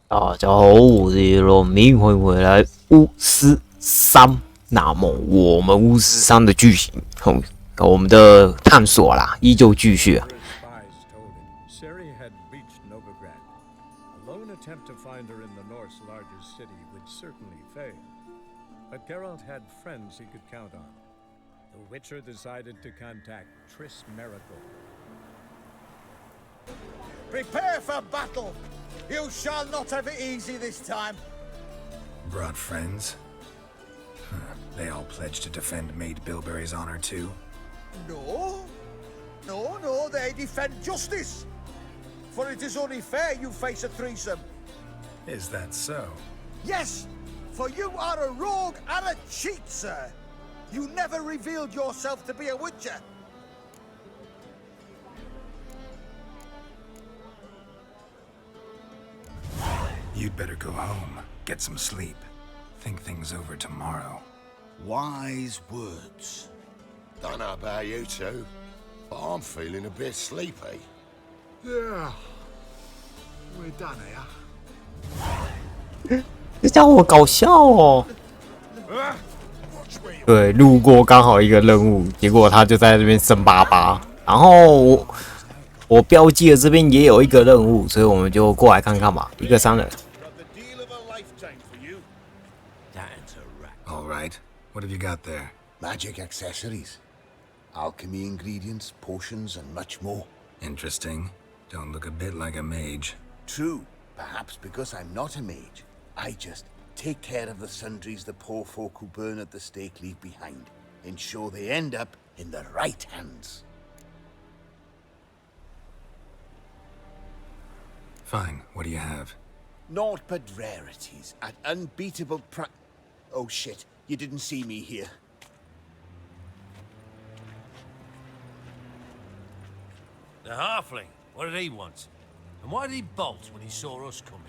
大家好，我是罗明，欢迎回来巫师3。那么我们巫师3的剧情，我们的探索啦，依旧继续啊。But Geralt had friends he could count on. The Witcher decided to contact Triss Merigold. Prepare for battle! You shall not have it easy this time. Brought friends? They all pledged to defend Maid Bilberry's honor too? No, they defend justice. For it is only fair you face a threesome. Is that so? Yes! For you are a rogue and a cheat, sir. You never revealed yourself to be a witcher. You'd better go home, get some sleep. Think things over tomorrow. Wise words. Don't know about you two, but I'm feeling a bit sleepy. Yeah. We're done here. 这家伙搞笑哦。对，路过刚好一个任务，结果他就在这边生巴巴。然后我标记了这边也有一个任务，所以我们就过来看看吧。一个商人。All right. What have you got there? Magic accessories, alchemy ingredients, potions, and much more. Interesting. Don't look a bit like a mage. True, perhaps because I'm not a mage. I just take care of the sundries the poor folk who burn at the stake leave behind, ensure they end up in the right hands. Fine. What do you have? Naught but rarities at unbeatable Oh shit, you didn't see me here. The halfling, what did he want? And why did he bolt when he saw us coming?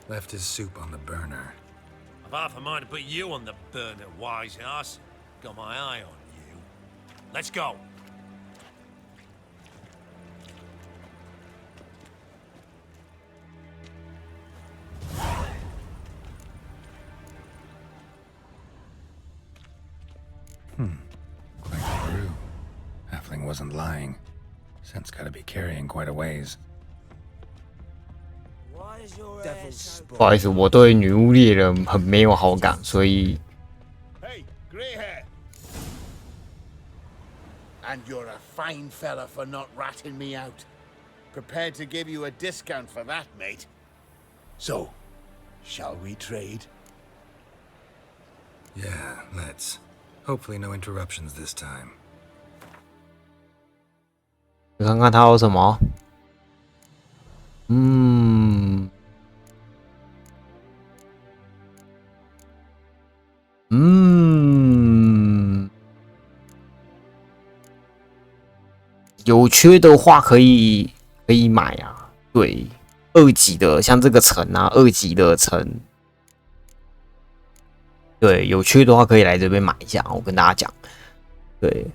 Left his soup on the burner. I've half a mind to put you on the burner, wise ass. Got my eye on you. Let's go. Quite a brew. Halfling wasn't lying. Scent's gotta be carrying quite a ways. 不好意思，我对女巫猎人很没有好感，所以。Hey, grey hair. And you're a fine fella for not ratting me out. Prepared to give you a discount for that, mate. So, shall we trade? Yeah, let's. Hopefully no interruptions this time. 你看看他有什么？有缺的话可以买啊。对，2级的像这个城啊，2级的城，对，有缺的话可以来这边买一下。我跟大家讲，对，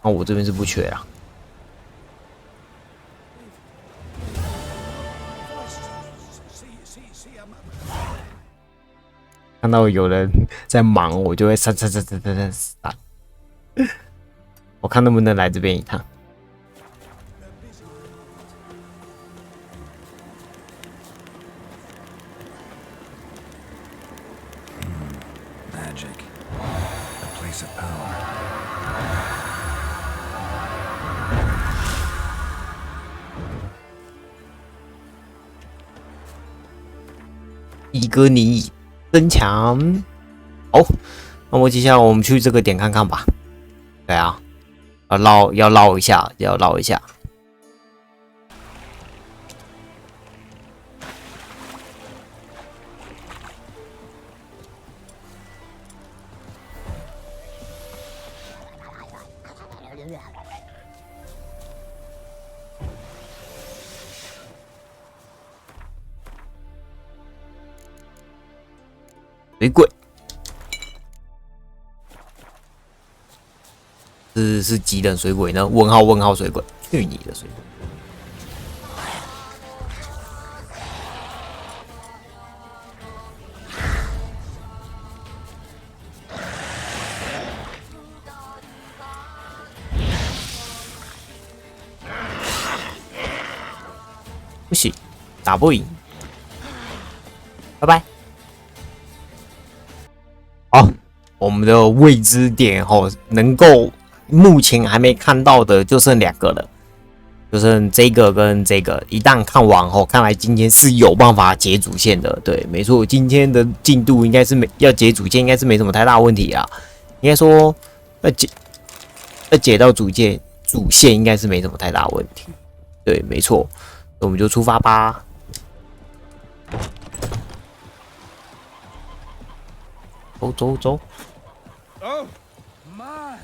那我这边是不缺啊。看到有人在忙，我就会闪。我看能不能来这边一趟。Magic. A place of power. 一哥你增强。好，那么接下来我们去这个点看看吧。对啊，要绕一下。水鬼，是几等水鬼呢？问号问号水鬼，去你的水鬼！不行，打不赢，拜拜。好，我们的未知点能够目前还没看到的就剩2个了，就剩这个跟这个。一旦看完后，看来今天是有办法解主线的。对，没错，今天的进度应该是要解主线，应该是没什么太大问题啦。应该说要解到主线应该是没什么太大问题。对，没错。我们就出发吧。走。Oh, man.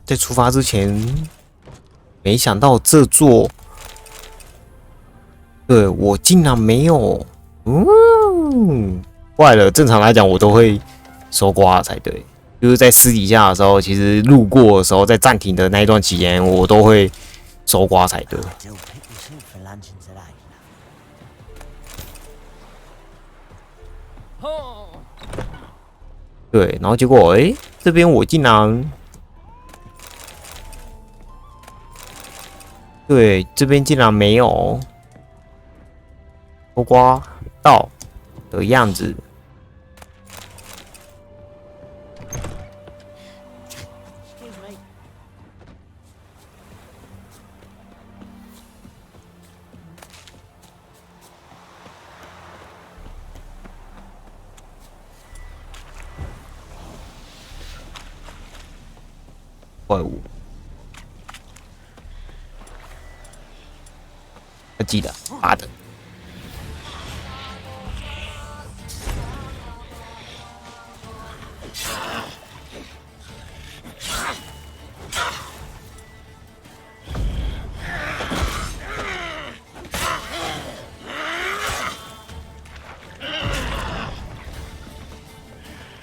在出发之前，没想到这座。对我竟然没有，怪了。正常来讲，我都会收刮才对。就是在私底下的时候，其实路过的时候，在暂停的那一段期间，我都会收刮才对。对，然后结果，这边我竟然，对，这边竟然没有。收刮到的样子，怪物，要记得8等。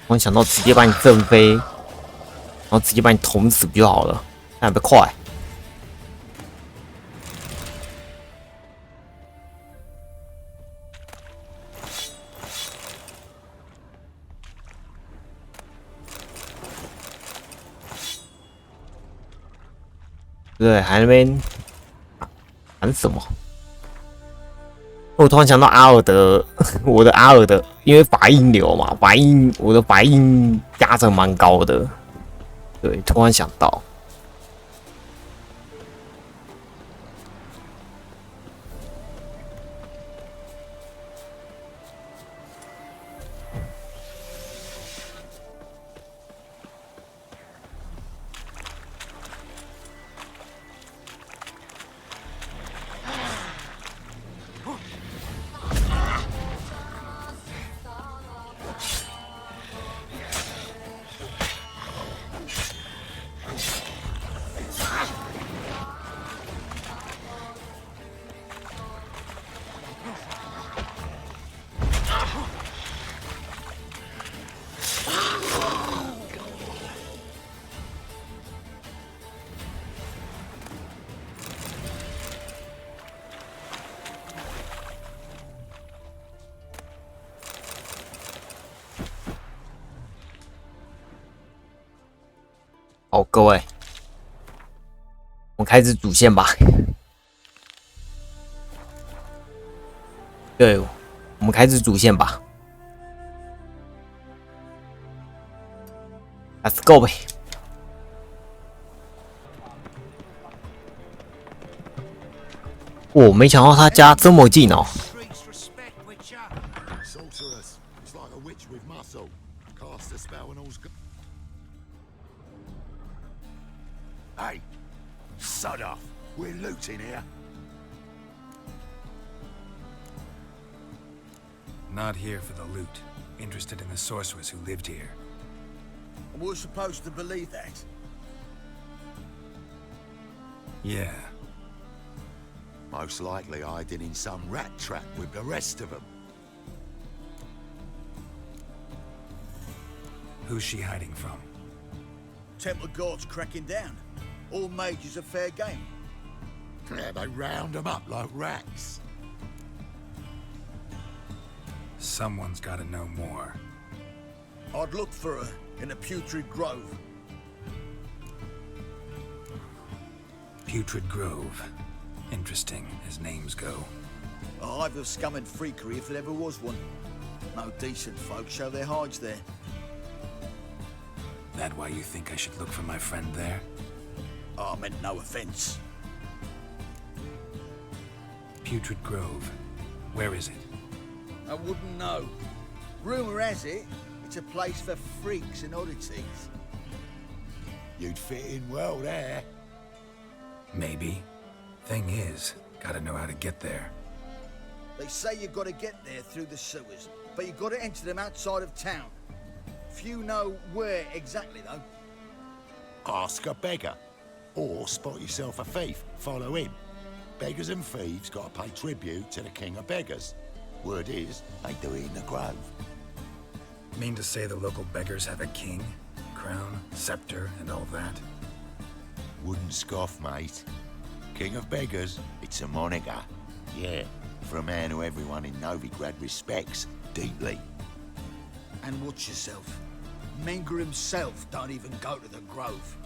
我想到直接把你震飞，然后直接把你捅死不就好了？那还不快？对，还那边喊什么？我突然想到阿尔德，我的阿尔德，因为法印流嘛，我的法印加成蛮高的。对，突然想到。好，各位，我们开始主线吧。对，我们开始主线吧。Let's go 呗！我没想到他家这么近哦。Hey, sod off. We're looting here. Not here for the loot. Interested in the sorceress who lived here. And we're supposed to believe that. Yeah. Most likely hiding in some rat trap with the rest of them. Who's she hiding from? Temple Guard's cracking down. All mages are fair game. Yeah, they round them up like rats. Someone's gotta know more. I'd look for her in the Putrid Grove. Putrid Grove. Interesting, as names go. A hive of scum and freakery if there ever was one. No decent folk show their hides there. That why you think I should look for my friend there? I meant no offense. Putrid Grove. Where is it? I wouldn't know. Rumor has it, it's a place for freaks and oddities. You'd fit in well there. Maybe. Thing is, gotta know how to get there. They say you gotta get there through the sewers, but you gotta enter them outside of town. Few know where exactly, though. Ask a beggar. Or spot yourself a thief, follow him. Beggars and thieves gotta pay tribute to the king of beggars. Word is, they do it in the grove. Mean to say the local beggars have a king, crown, scepter, and all that? Wouldn't scoff, mate. King of beggars, it's a moniker. Yeah, for a man who everyone in Novigrad respects deeply. And watch yourself. Menger himself don't even go to the grove.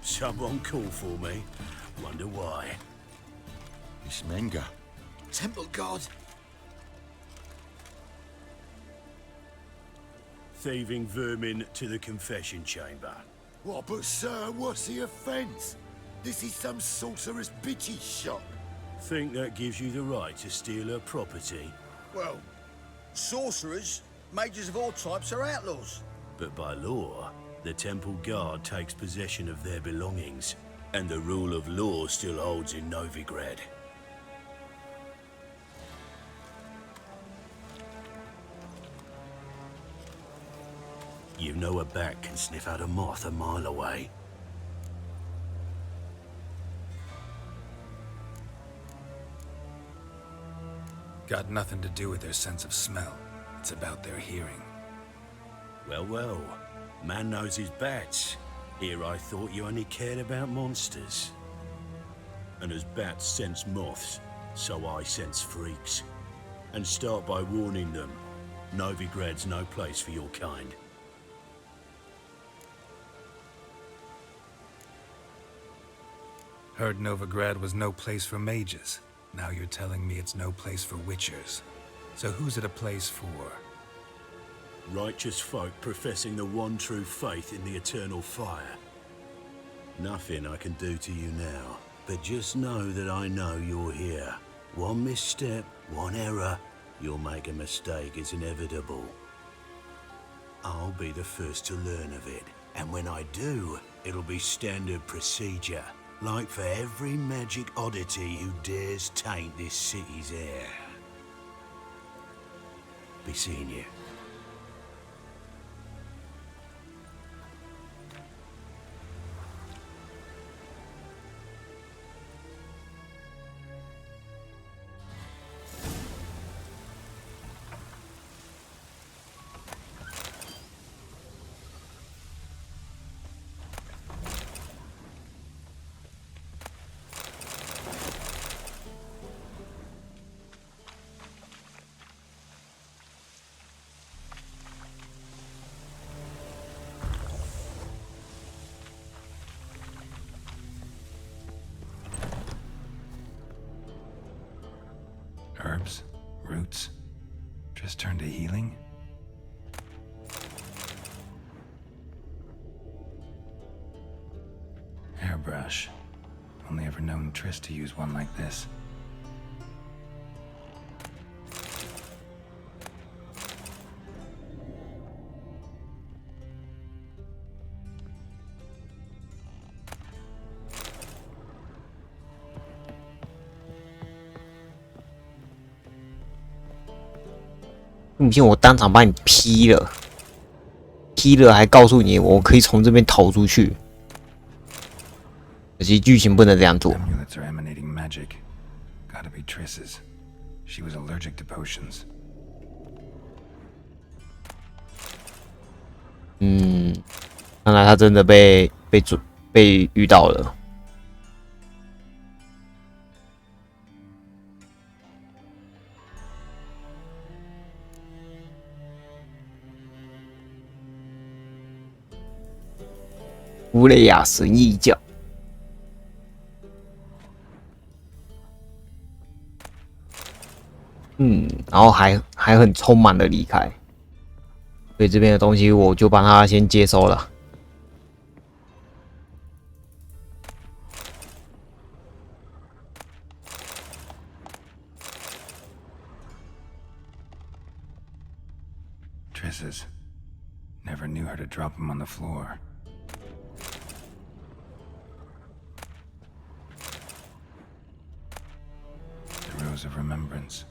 Someone call for me. Wonder why. It's Menger. Temple Guard. Thieving vermin to the confession chamber. What, but sir, what's the offence? This is some sorcerer's bitch's shop. Think that gives you the right to steal her property? Well, sorcerers, mages of all types are outlaws. But by law, the temple guard takes possession of their belongings, and the rule of law still holds in Novigrad. You know a bat can sniff out a moth a mile away. Got nothing to do with their sense of smell. It's about their hearing. Well, well. Man knows his bats. Here I thought you only cared about monsters. And as bats sense moths, so I sense freaks. And start by warning them. Novigrad's no place for your kind. Heard Novigrad was no place for mages. Now you're telling me it's no place for witchers. So who's it a place for? Righteous folk professing the one true faith in the eternal fire. Nothing I can do to you now, but just know that I know you're here. One misstep, one error, you'll make a mistake, it's inevitable. I'll be the first to learn of it, and when I do, it'll be standard procedure. Like for every magic oddity who dares taint this city's air. Be seeing you. Herbs? Roots? Just turn to healing? Hairbrush. Only ever known Triss to use one like this.你不信我当场把你劈了，劈了还告诉你我可以从这边逃出去。可惜剧情不能这样做。 Amulets are emanating magic. Gotta be Triss's. She was allergic to potions. 看来他真的被遇到了。乌雷亚神异教。然后还很匆忙的离开，所以这边的东西我就帮他先接收了。Triss's. Never knew her to drop them on the floor. The Rose of Remembrance.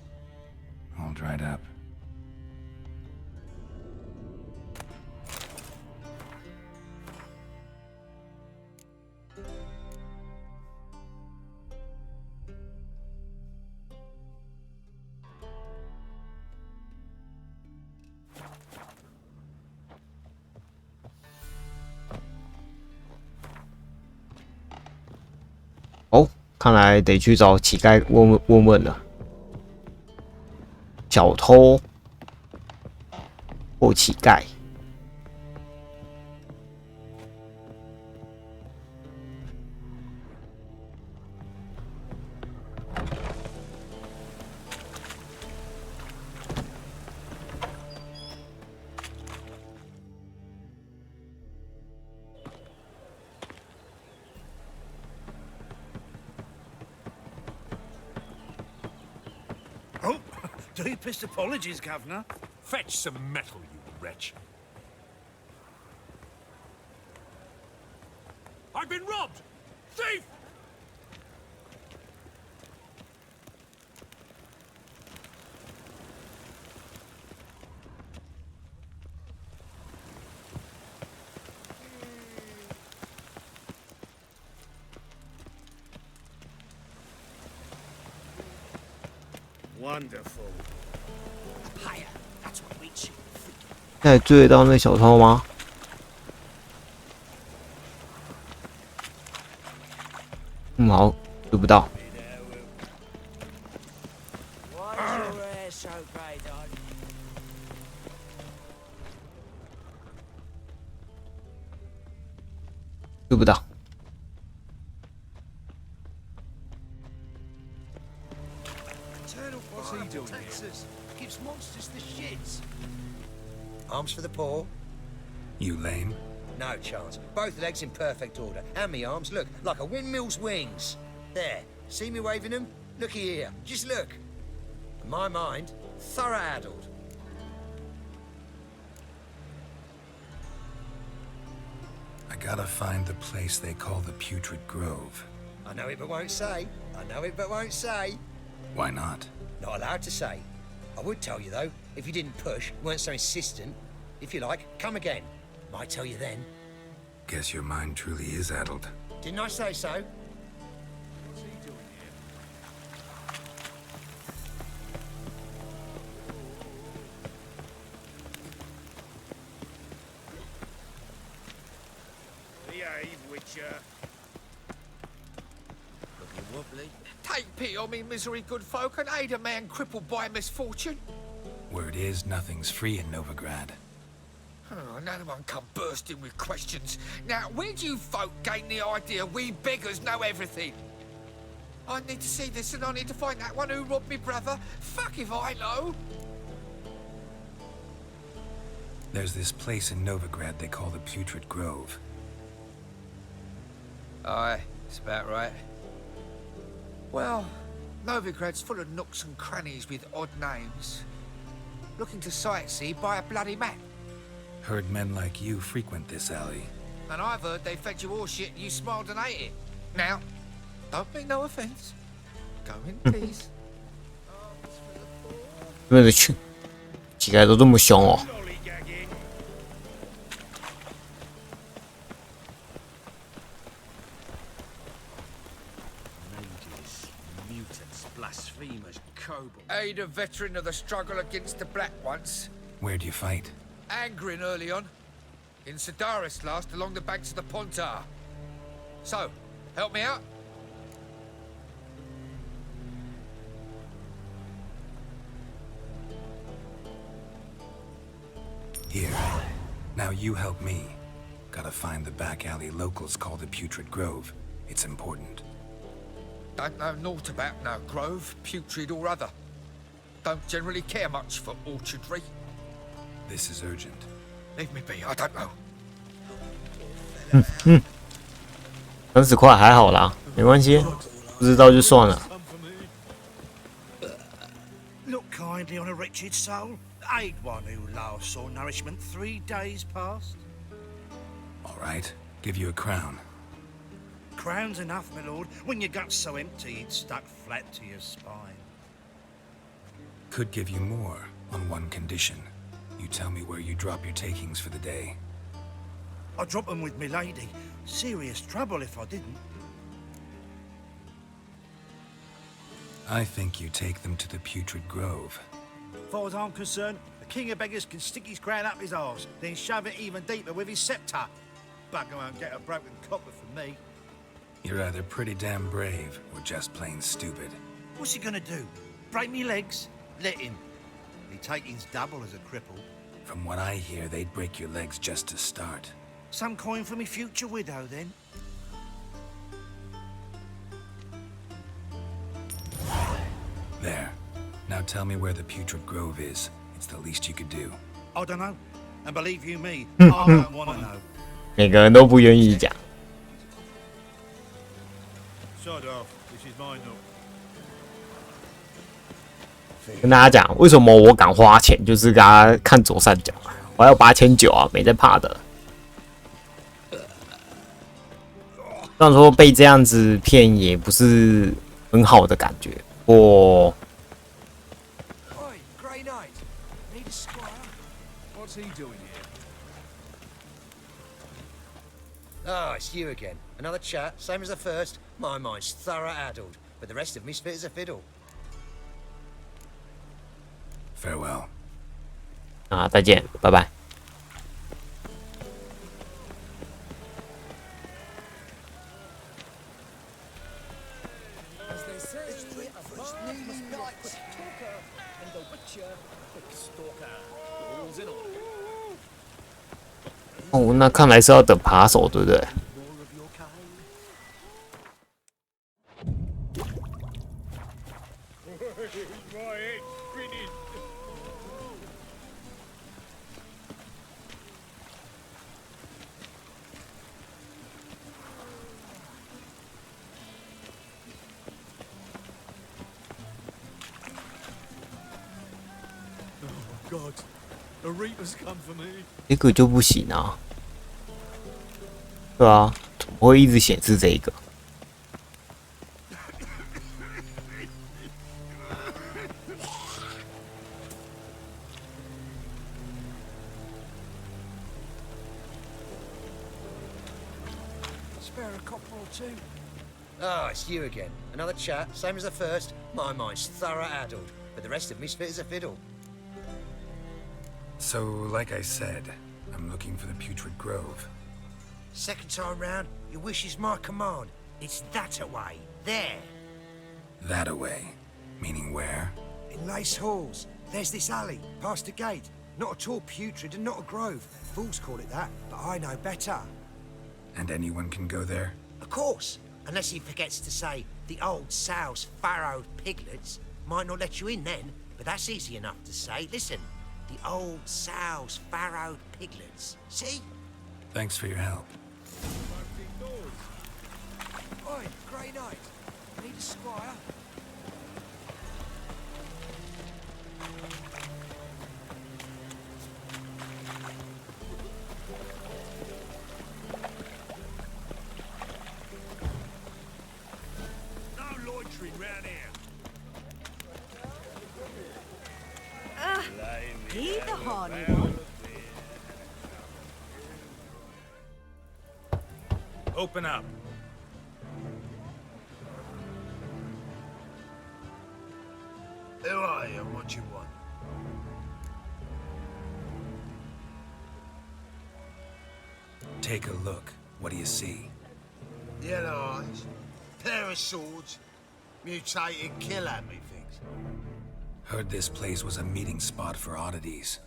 All dried up. Oh, 看来得去找乞丐问问了。小偷或乞丐。Deepest apologies, Governor. Fetch some metal, you wretch. I've been robbed! Thief! Wonderful. 现在追得到那小偷吗？好，追不到。追不到。 Arms for the poor? You lame? No chance. Both legs in perfect order. And me arms, look, like a windmill's wings. There. See me waving them? Looky here. Just look. My mind, thorough addled. I gotta find the place they call the Putrid Grove. I know it but won't say. I know it but won't say. Why not? Not allowed to say. I would tell you, though, if you didn't push, weren't so insistent. If you like, come again. Might tell you then. Guess your mind truly is addled. Didn't I say so? What's he doing here? Behave, Witcher. Looking wobbly. Take pity on me, misery, good folk, and aid a man crippled by misfortune. Word is, nothing's free in Novigrad. Oh, none of them come bursting with questions. Now, where do you folk gain the idea we beggars know everything? I need to see this and I need to find that one who robbed me brother. Fuck if I know. There's this place in Novigrad they call the Putrid Grove. Aye, it's about right. Well, Novigrad's full of nooks and crannies with odd names. Looking to sightsee, buy a bloody map. Heard men like you frequent this alley. And I've heard they fed you all shit and you smiled and ate it. Now, don't mean no offence. Go in, please. 因为乞丐都这么凶哦。 What's a veteran of the struggle against the Black once. Where do you fight? Angrin early on. In Sedaris last, along the banks of the Pontar. So, help me out? Here. Now you help me. Gotta find the back alley locals call the Putrid Grove. It's important. Don't know naught about no grove, putrid or other. Don't generally care much for orchardry. This is urgent. Leave me be, I don't know. 30块还好啦，没关系，不知道就算了。Look kindly on a wretched soul. Aid one who last saw nourishment 3 days past. All right, give you a crown. Crown's enough, my lord, when your gut's so empty it's stuck flat to your spine. Could give you more on one condition. You tell me where you drop your takings for the day. I'd drop them with me lady. Serious trouble if I didn't. I think you take them to the Putrid Grove. As far as I'm concerned, the king of beggars can stick his crown up his arse, then shove it even deeper with his scepter. Bugger won't get a broken copper from me. You're either pretty damn brave or just plain stupid. What's he gonna do? Break me legs? Let him. The taking's double as a cripple. From what I hear, they'd break your legs just to start. Some coin for me future widow, then. There. Now tell me where the Putrid Grove is. It's the least you could do. I don't know. And believe you me, I don't want to know. 每个人都不愿意讲。Sod off. This is mine now. 跟大家讲，为什么我敢花钱，就是给他看左上角，我要8900啊，没在怕的。虽然说被这样子骗也不是很好的感觉，不过。 What's he doing here? Ah, it's you again. Another chat, same as the first. My mind's thorough addled, but the rest of me's fit as a fiddle. Farewell. 啊，再见，拜拜。哦，那看来是要等扒手，对不对？ God, the Reaper's come for me. 这个就不行啊，对啊，怎么会一直显示这个？ Spare a copper or two. Ah, it's you again. Another chat, same as the first. My mind's thorough addled, but the rest of me's fit as a fiddle. So, like I said, I'm looking for the Putrid Grove. Second time round, your wish is my command. It's that away. There. That away. Meaning where? In Lace Halls. There's this alley, past the gate. Not at all putrid and not a grove. Fools call it that, but I know better. And anyone can go there? Of course. Unless he forgets to say the old sow's farrowed piglets. Might not let you in then, but that's easy enough to say. Listen. The old sow's farrowed piglets. See? Thanks for your help. Oi, Grey Knight. Need a squire? No loitering round here. He the horny one. Open up. Who are you? on what you want. Take a look. What do you see? Yellow eyes, pair of swords, mutated killer, methinks. Heard this place was a meeting spot for oddities.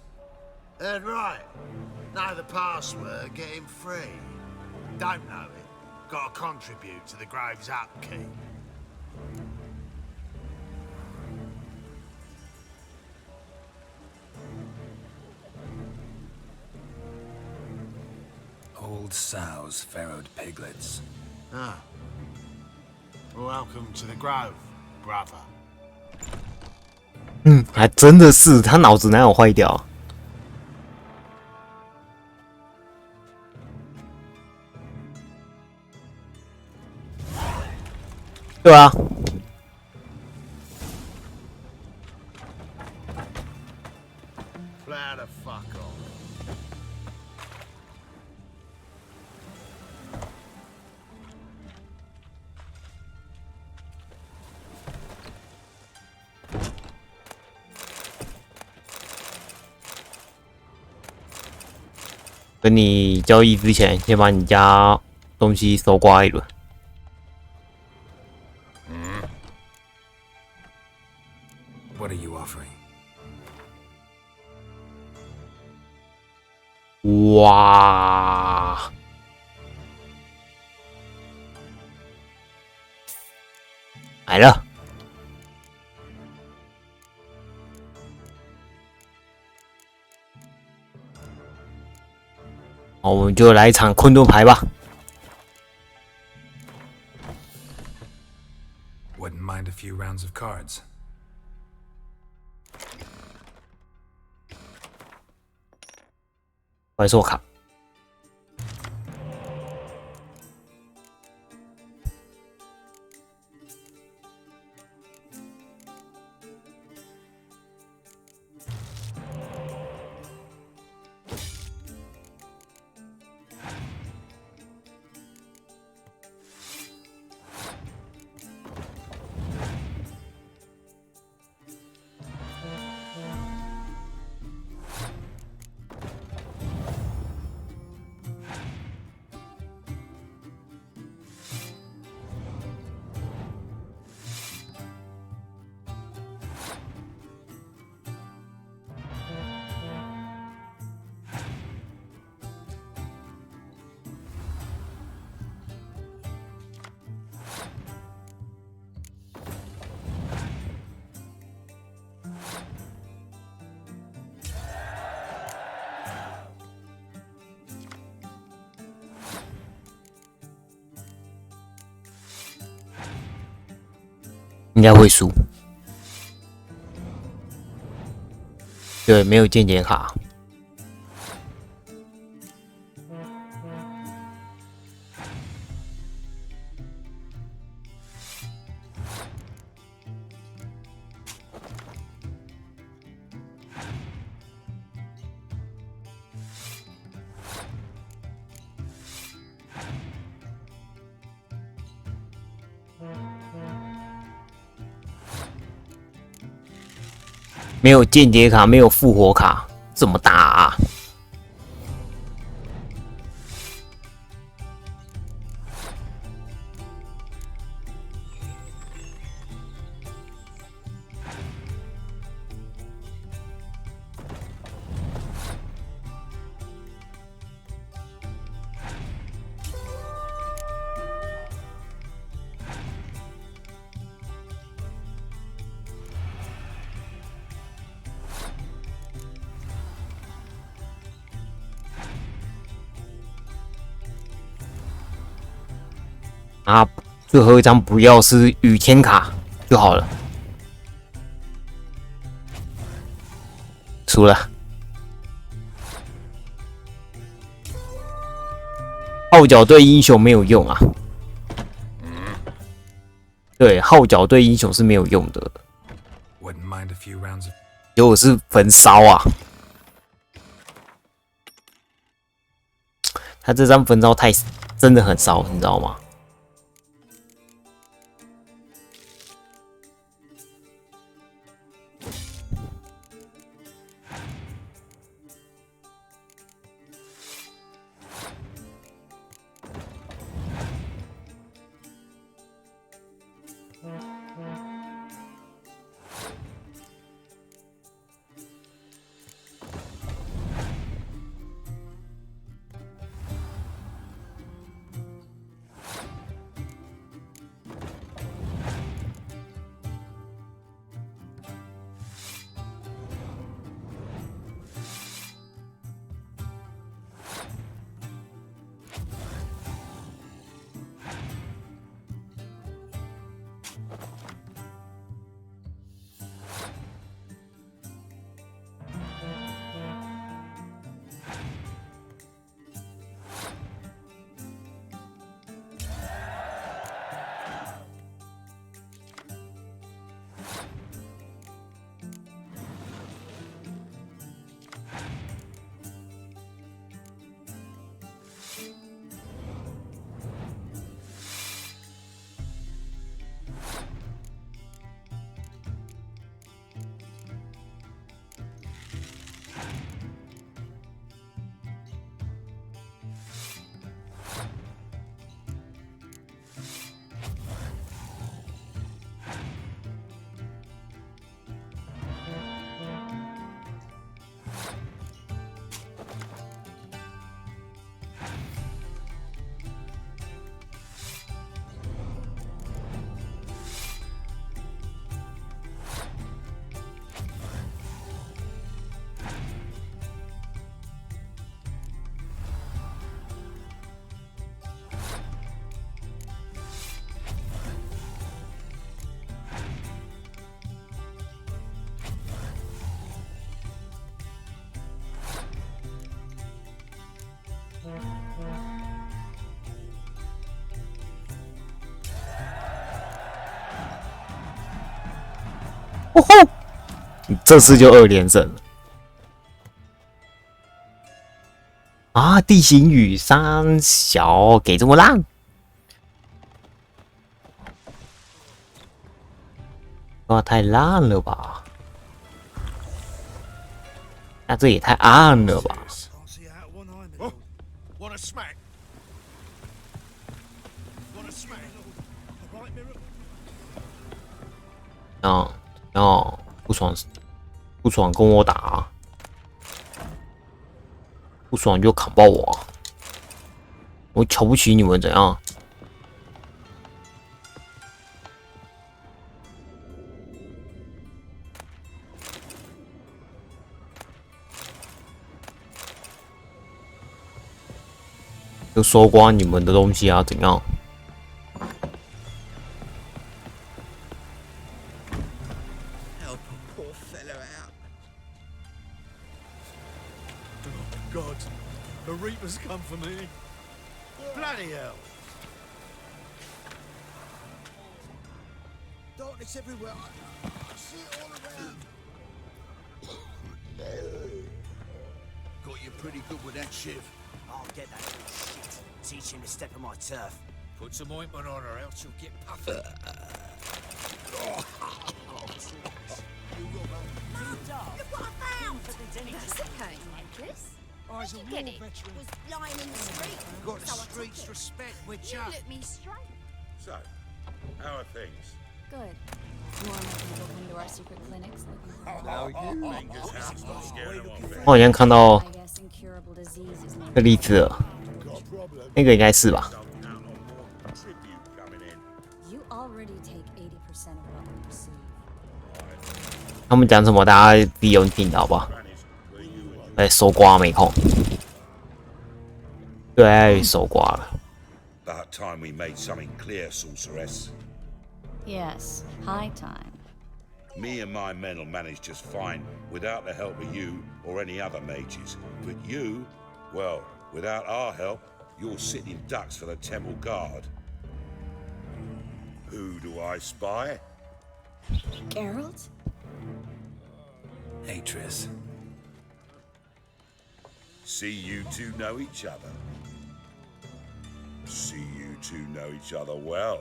Heard right. Know the password, get him free. Don't know it. Gotta contribute to the Grove's upkeep. Old sows, farrowed piglets. Ah. Welcome to the Grove, brother. 还真的是，他脑子哪有坏掉？对啊。Fly the fuck off. 等你交易之前，先把你家东西搜刮一轮。What are you offering? 哇！来了。好，我们就来一场困顿牌吧。Wouldn't mind a few rounds of cards. 怪兽卡。应该会输。对，没有间谍卡。没有间谍卡，没有复活卡，这么大啊！啊，最后一张不要是雨天卡就好了。输了。号角对英雄没有用啊。对，号角对英雄是没有用的。结果是焚烧啊！他这张焚烧太真的很烧，你知道吗？哦吼！这次就2连胜了啊！地形与三小给这么烂，哇，太烂了吧！那这也太暗了吧！ Want a smack? Want a smack? Oh, 不爽跟我打，不爽就砍爆我，我瞧不起你们怎样？就搜刮你们的东西啊，怎样？ God, the Reapers come for me. Bloody hell! Darkness everywhere. I see it all around. Got you pretty good with that shiv. I'll get that little shit. Teach him to step on my turf. Put some ointment on her, else she'll get puffy. That's a cane necklace. Where'd you get it? It was lying in the street. You got the streets respect, Witcher. You look me straight. So, how are things? Good. More people come to our secret clinics looking for Now you fingers house not scaring them off. 我好像看到 I guess incurable disease is 这例子了，那个应该是吧？ You already take 80% of what we receive. 他们讲什么，大家自己有听到好不好？哎，搜刮没空，对，搜刮了。 About time we made something clear, sorceress. Yes, high time. Me and my men will manage just fine without the help of you or any other mages. But you, well, without our help, you're sitting ducks for the temple guard. Who do I spy? Geralt? Hey, Triss. See you two know each other. See you two know each other well.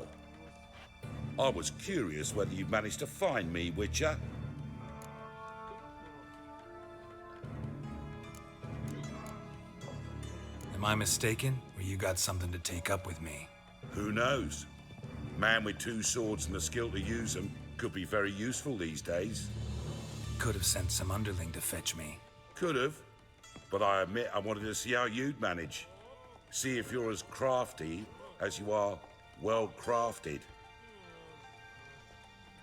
I was curious whether you managed to find me, Witcher. Am I mistaken, or you got something to take up with me? Who knows? Man with 2 swords and the skill to use them could be very useful these days. Could have sent some underling to fetch me. Could have, but I admit I wanted to see how you'd manage. See if you're as crafty as you are well crafted.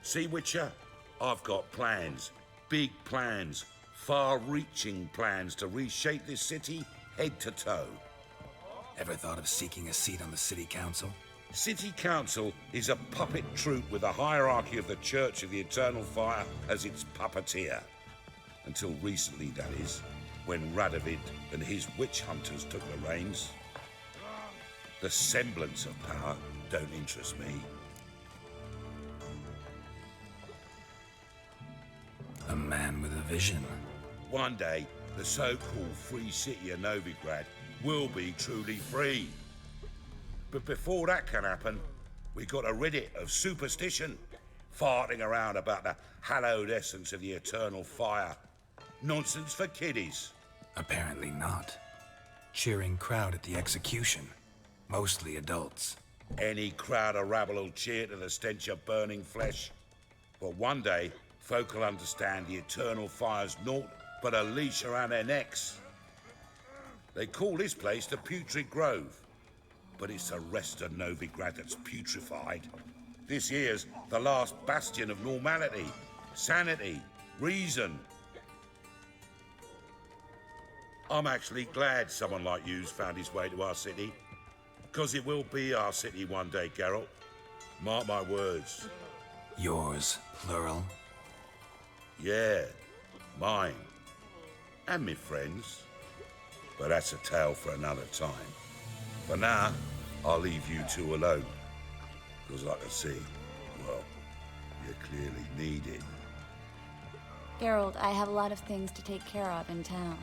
See, Witcher, I've got plans, big plans, far-reaching plans to reshape this city head to toe. Ever thought of seeking a seat on the city council? City Council is a puppet troupe with the hierarchy of the Church of the Eternal Fire as its puppeteer. Until recently, that is, when Radovid and his witch hunters took the reins. The semblance of power don't interest me. A man with a vision. One day, the so-called free city of Novigrad will be truly free. But before that can happen, we got to rid it of superstition, farting around about the hallowed essence of the eternal fire. Nonsense for kiddies. Apparently not. Cheering crowd at the execution. Mostly adults. Any crowd of rabble will cheer to the stench of burning flesh. But one day, folk will understand the eternal fire's naught but a leash around their necks. They call this place the Putrid Grove. But it's the rest of Novigrad that's putrefied. This here's the last bastion of normality, sanity, reason. I'm actually glad someone like you's found his way to our city. Because it will be our city one day, Geralt. Mark my words. Yours, plural? Yeah, mine. And me friends. but that's a tale for another time. For now, I'll leave you two alone, because I can see, well, you're clearly needed. Geralt, I have a lot of things to take care of in town.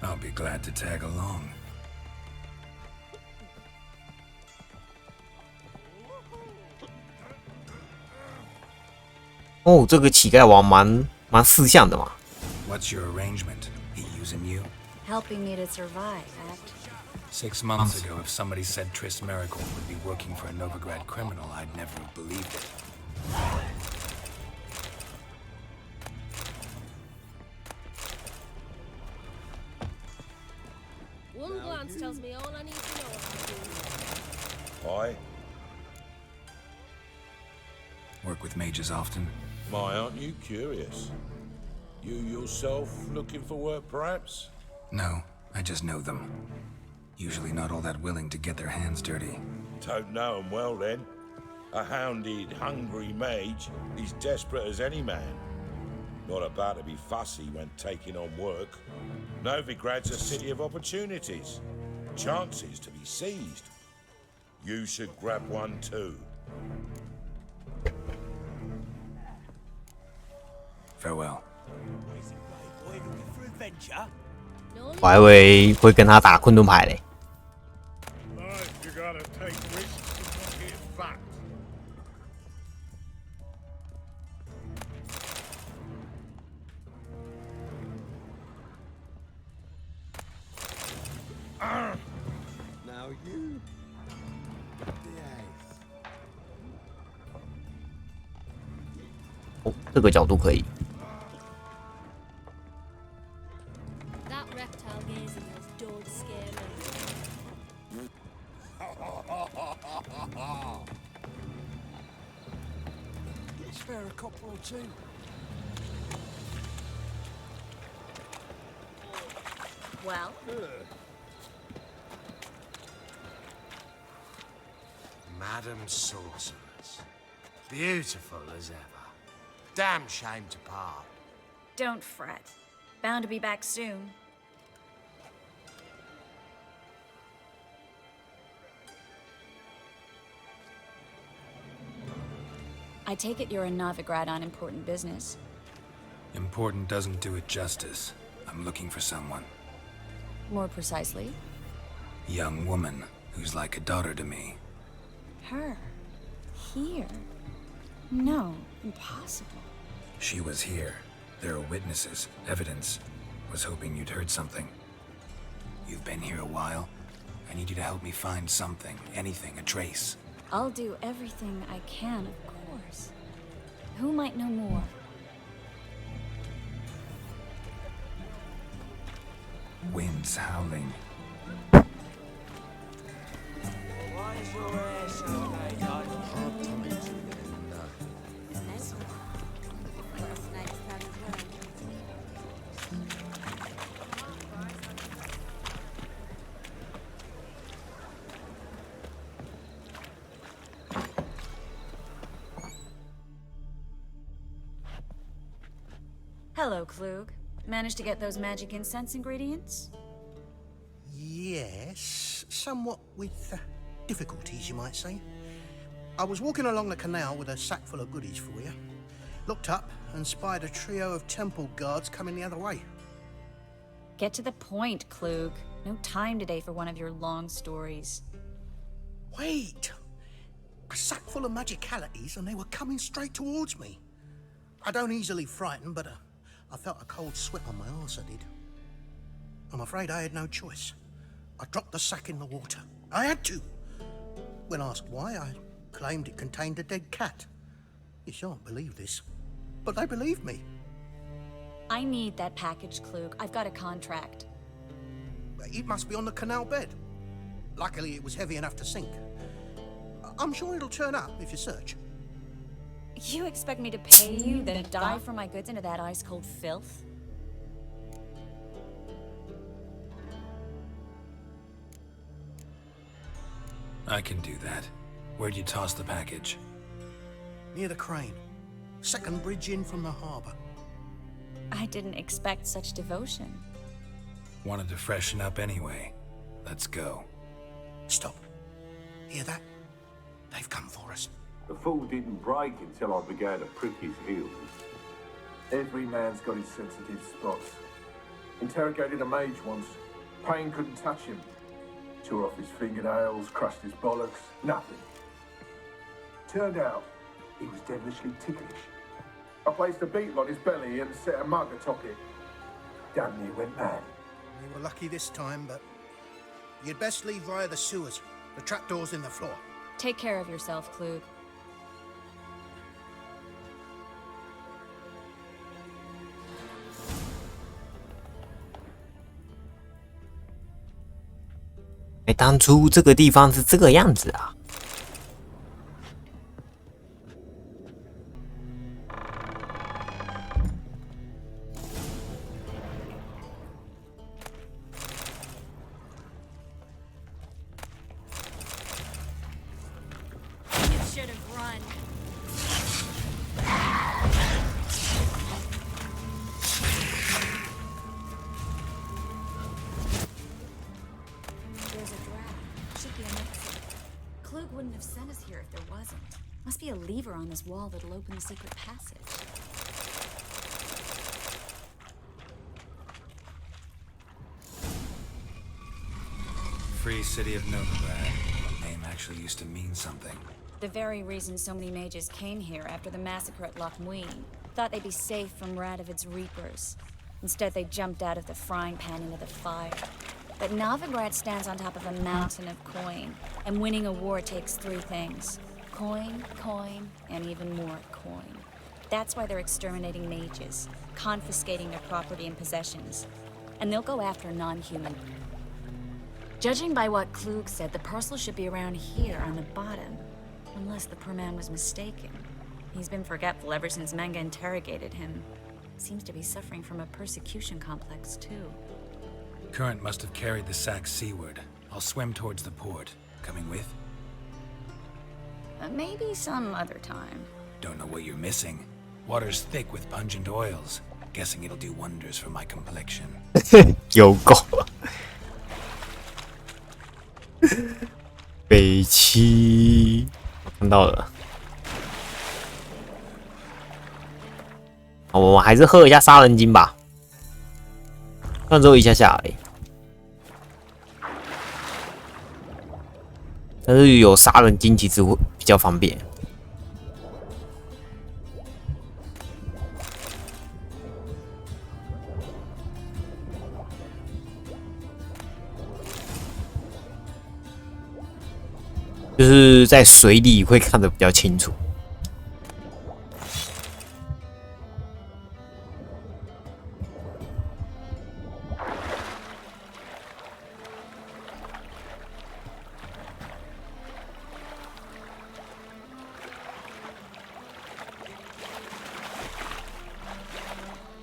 I'll be glad to tag along. 哦，这个乞丐王蛮识相的嘛。What's your arrangement? He using you? Helping me to survive, Act. 6 months ago, if somebody said Triss Merigold would be working for a Novigrad criminal, I'd never have believed it. One glance tells me all I need to know about you. Aye? Work with mages often? My, aren't you curious? You yourself looking for work, perhaps? No, I just know them. Usually not all that willing to get their hands dirty. Don't know 'em well, then. A hounded, hungry mage is desperate as any man. Not about to be fussy when taking on work. Novigrad's a city of opportunities. Chances to be seized. You should grab one too. Farewell. 我还以为会跟他打昆仑牌嘞。Life, you gotta take risks and not get fucked. Now you. 哦，这个角度可以。 That reptile gazing those don't scare me. Spare a couple or two. Well, Madam Sorceress. Beautiful as ever. Damn shame to part. don't fret. Bound to be back soon. I take it you're in Novigrad on important business. Important doesn't do it justice. I'm looking for someone. More precisely? Young woman who's like a daughter to me. Her? Here? No, impossible. She was here. There are witnesses, evidence. Was hoping you'd heard something. You've been here a while. I need you to help me find something, anything, a trace. I'll do everything I can, of course. Who might know more? Winds howling. Hello, Klug. Managed to get those magic incense ingredients? Yes, somewhat with difficulties, you might say. I was walking along the canal with a sack full of goodies for you. Looked up and spied a trio of temple guards coming the other way. Get to the point, Klug. No time today for one of your long stories. Wait! A sack full of magicalities and they were coming straight towards me. I don't easily frighten, but I felt a cold sweat on my arse, I did. I'm afraid I had no choice. I dropped the sack in the water. I had to. When asked why, I claimed it contained a dead cat. You shan't believe this, but they believed me. I need that package, Klug. I've got a contract. It must be on the canal bed. Luckily, it was heavy enough to sink. I'm sure it'll turn up if you search. You expect me to pay you, then dive for my goods into that ice-cold filth? I can do that. Where'd you toss the package? Near the crane. Second bridge in from the harbour. I didn't expect such devotion. Wanted to freshen up anyway. Let's go. Stop. Hear that? They've come for us. The fall didn't break until I began to prick his heels. Every man's got his sensitive spots. Interrogated a mage once. Pain couldn't touch him. Tore off his fingernails, crushed his bollocks, nothing. Turned out, he was devilishly ticklish. I placed a beetle on his belly and set a mug atop it. Damn near went mad. We were lucky this time, but you'd best leave via the sewers. The trapdoor's in the floor. Take care of yourself, Klug.当初这个地方是这个样子啊。Must be a lever on this wall that'll open the secret passage. Free City of Novigrad. The name actually used to mean something. The very reason so many mages came here after the massacre at Loch Muin. Thought they'd be safe from Radovid's reapers. Instead, they jumped out of the frying pan into the fire. But Novigrad stands on top of a mountain of coin, and winning a war takes three things. Coin, coin, and even more coin. That's why they're exterminating mages, confiscating their property and possessions. And they'll go after non-human. Judging by what Klug said, the parcel should be around here on the bottom. Unless the poor man was mistaken. He's been forgetful ever since Manga interrogated him. Seems to be suffering from a persecution complex, too. Current must have carried the sack seaward. I'll swim towards the port. Coming with? Maybe some other time. Don't know what you're missing. Water's thick with pungent oils. Guessing it'll do wonders for my complexion. 有够北七，我看到了。好，我们还是喝一下杀人精吧，但只有一下下而已。但是有杀人精其实会比较方便。就是在水里会看得比较清楚。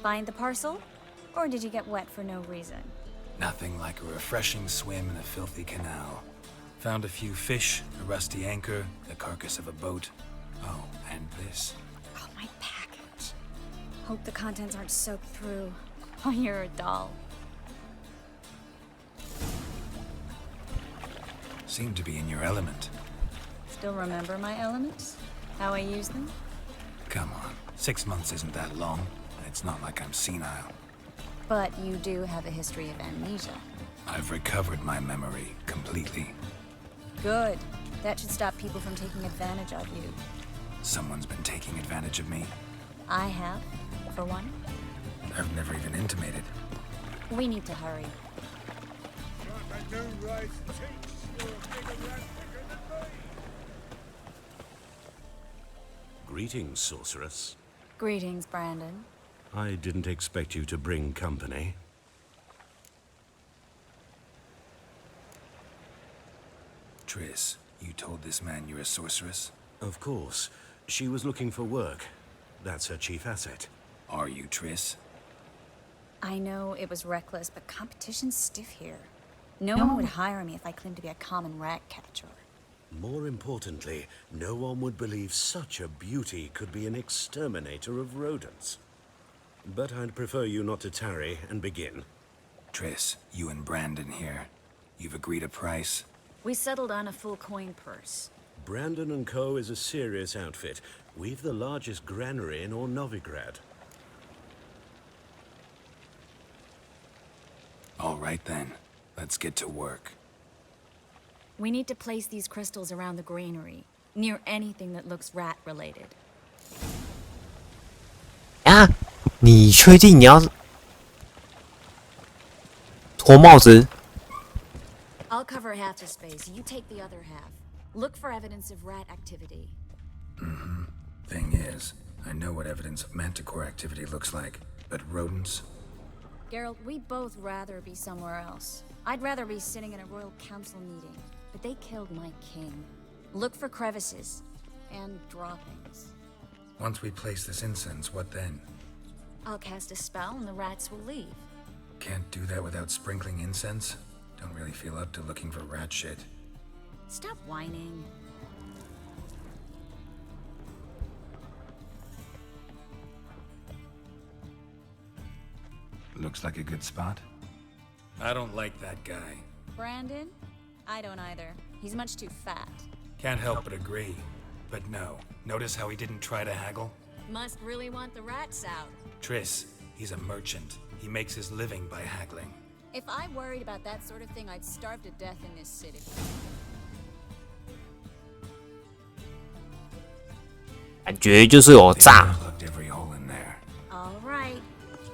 Find the parcel? Or did you get wet for no reason? Nothing like a refreshing swim in a filthy canal. Found a few fish, a rusty anchor, the carcass of a boat. Oh, and this. Oh, my package. Hope the contents aren't soaked through. Oh, you're a doll. Seem to be in your element. Still remember my elements? How I use them? Come on, 6 months isn't that long. It's not like I'm senile. But you do have a history of amnesia. I've recovered my memory completely. Good. That should stop people from taking advantage of you. Someone's been taking advantage of me. I have, for one. I've never even intimated. We need to hurry. Greetings, sorceress. Greetings, Brandon. I didn't expect you to bring company. Triss, you told this man you're a sorceress? Of course. She was looking for work. That's her chief asset. Are you, Triss? I know it was reckless, but competition's stiff here. No one would hire me if I claimed to be a common rat catcher. More importantly, no one would believe such a beauty could be an exterminator of rodents. But I'd prefer you not to tarry and begin. Triss, you and Brandon here. You've agreed a price? We settled on a full coin purse. Brandon & Co. is a serious outfit. We've the largest granary in all Novigrad. All right then. Let's get to work. We need to place these crystals around the granary, near anything that looks rat-related. 啊，你确定你要脱帽子？ I'll cover half the space. You take the other half. Look for evidence of rat activity. Mm-hmm. Thing is, I know what evidence of manticore activity looks like, but rodents? Geralt, we'd both rather be somewhere else. I'd rather be sitting in a royal council meeting, but they killed my king. Look for crevices and droppings. Once we place this incense, what then? I'll cast a spell and the rats will leave. Can't do that without sprinkling incense? Don't really feel up to looking for rat shit. Stop whining. Looks like a good spot. I don't like that guy. Brandon? I don't either. He's much too fat. Can't help but agree. But no, notice how he didn't try to haggle? Must really want the rats out. Triss, he's a merchant. He makes his living by haggling. If I worried about that sort of thing, I'd starve to death in this city. 感觉就是有炸。 All right.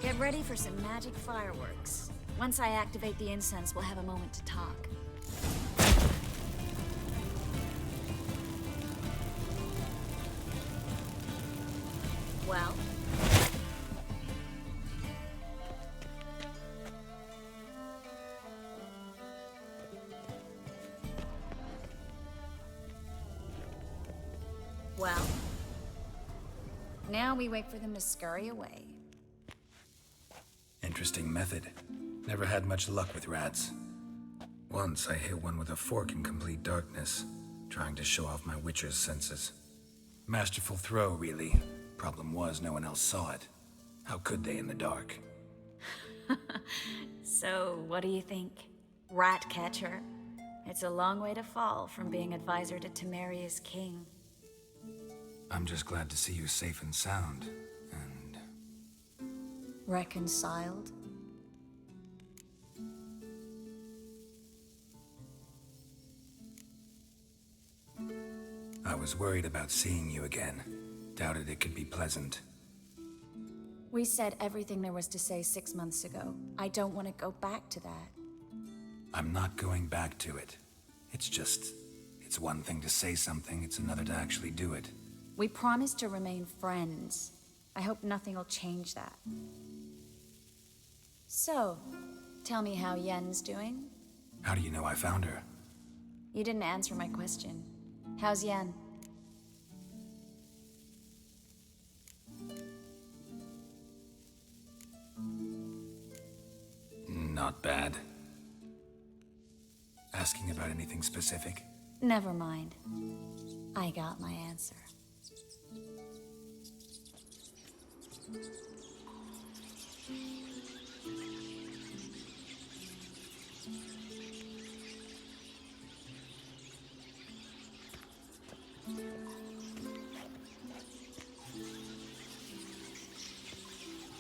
Get ready for some magic fireworks. Once I activate the incense, we'll have a moment to talk. Well? Well? Now we wait for them to scurry away. Interesting method. Never had much luck with rats. Once I hit one with a fork in complete darkness, trying to show off my witcher's senses. Masterful throw, really. Problem was, no one else saw it. How could they in the dark? So, what do you think? Rat catcher? It's a long way to fall from being advisor to Temeria's king. I'm just glad to see you safe and sound. Reconciled? I was worried about seeing you again. Doubted it could be pleasant. We said everything there was to say 6 months ago. I don't want to go back to that. I'm not going back to it. It's one thing to say something, it's another to actually do it. We promised to remain friends. I hope nothing will change that. So, tell me how Yen's doing? How do you know I found her? You didn't answer my question. How's Yen? Not bad. Asking about anything specific? Never mind. I got my answer.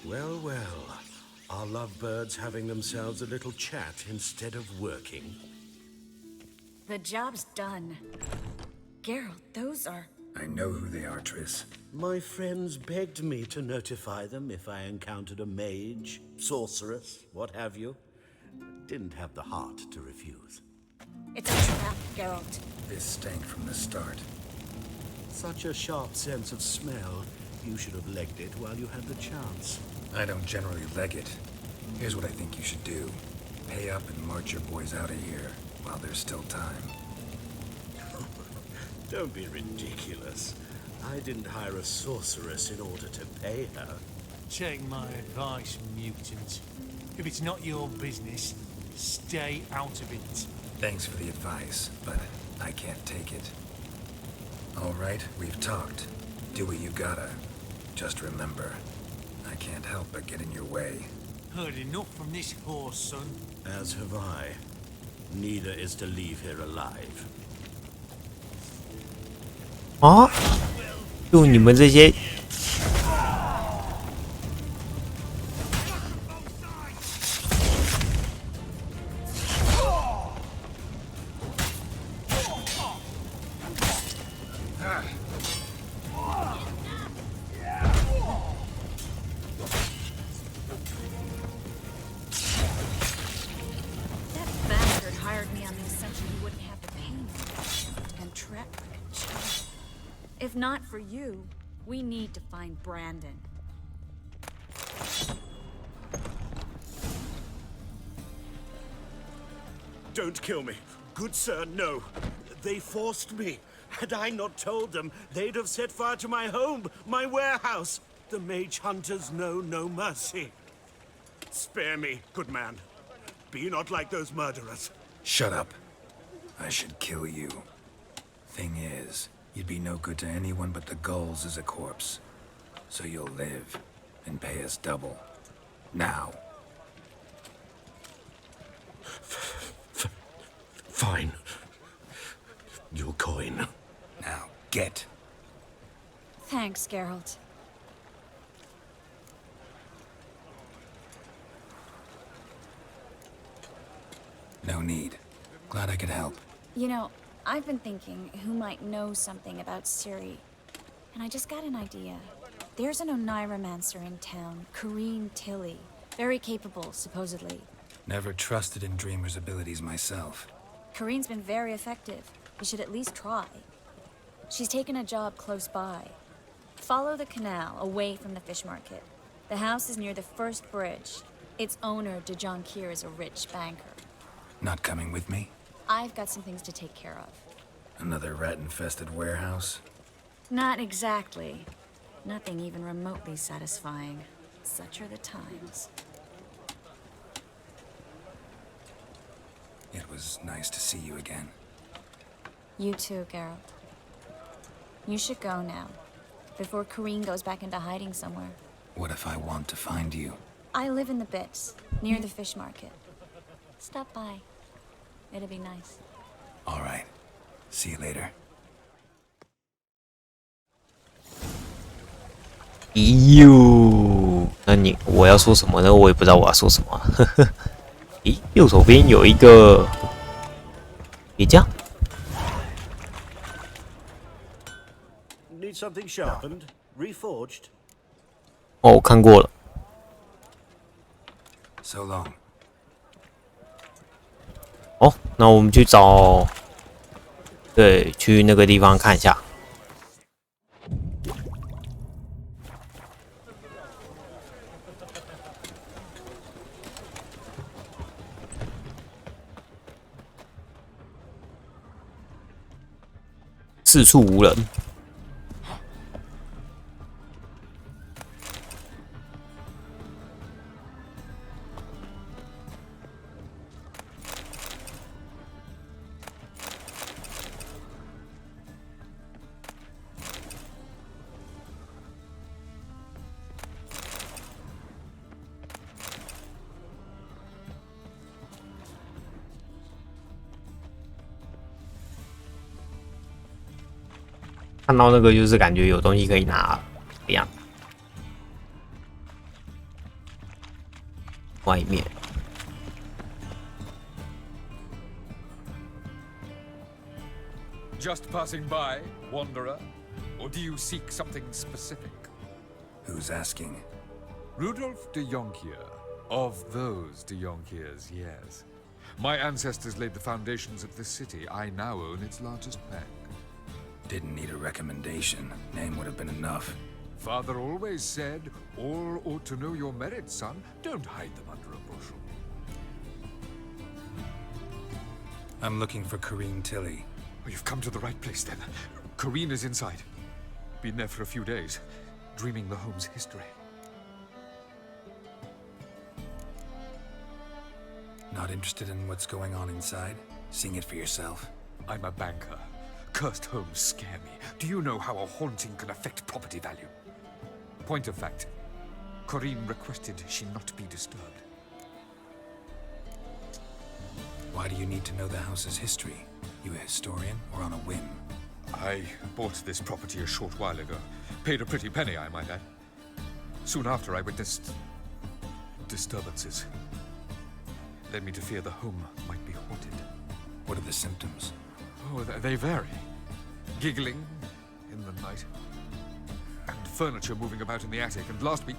Well, well. Are lovebirds having themselves a little chat instead of working? The job's done. Geralt, those are... I know who they are, Triss. My friends begged me to notify them if I encountered a mage, sorceress, what have you. Didn't have the heart to refuse. It's a trap, Geralt. This stank from the start. Such a sharp sense of smell. You should have legged it while you had the chance. I don't generally leg it. Here's what I think you should do. Pay up and march your boys out of here while there's still time. Don't be ridiculous. I didn't hire a sorceress in order to pay her. Take my advice, mutant. If it's not your business, stay out of it. Thanks for the advice, but I can't take it. All right, we've talked. Do what you gotta. Just remember, I can't help but get in your way. Heard enough from this horse, son. As have I. Neither is to leave here alive. 啊！就你们这些。If not for you, we need to find Brandon. Don't kill me. Good sir, no. They forced me. Had I not told them, they'd have set fire to my home, my warehouse. The mage hunters know no mercy. Spare me, good man. Be not like those murderers. Shut up. I should kill you. Thing is, you'd be no good to anyone but the gulls as a corpse. So you'll live and pay us double. Now. Fine. Your coin. Now, get. Thanks, Geralt. No need. Glad I could help. You know, I've been thinking who might know something about Ciri. And I just got an idea. There's an Oneiromancer in town, Corrine Tilly. Very capable, supposedly. Never trusted in Dreamer's abilities myself. Corrine's been very effective. You should at least try. She's taken a job close by. Follow the canal, away from the fish market. The house is near the first bridge. Its owner, de Jonquier, is a rich banker. Not coming with me? I've got some things to take care of. Another rat-infested warehouse? Not exactly. Nothing even remotely satisfying. Such are the times. It was nice to see you again. You too, Geralt. You should go now, before Corrine goes back into hiding somewhere. What if I want to find you? I live in the Bits, near the fish market. Stop by. It'll be nice. All right. See you later. 哟，那我要说什么呢？我也不知道我要说什么。呵呵。咦，右手边有一个铁匠。Need something sharpened, reforged. 哦，我看过了。So long. 哦，那我们去找，对，去那个地方看一下。四处无人。看到那个就是感觉有东西可以拿一样。外面。Just passing by, wanderer? Or do you seek something specific? Who's asking? Rudolf de Jonquier. Of those de Jonquiers, yes. My ancestors laid the foundations of this city. I now own its largest bank. Didn't need a recommendation. Name would have been enough. Father always said, all ought to know your merits, son. Don't hide them under a bushel. I'm looking for Corrine Tilly. Oh, you've come to the right place, then. Corrine is inside. Been there for a few days, dreaming the home's history. Not interested in what's going on inside? Seeing it for yourself? I'm a banker. Cursed homes scare me. Do you know how a haunting can affect property value? Point of fact, Corinne requested she not be disturbed. Why do you need to know the house's history? You a historian or on a whim? I bought this property a short while ago. Paid a pretty penny, I might add. Soon after, I witnessed disturbances. Led me to fear the home might be haunted. What are the symptoms? Oh, they vary. Giggling in the night. And furniture moving about in the attic. And last week...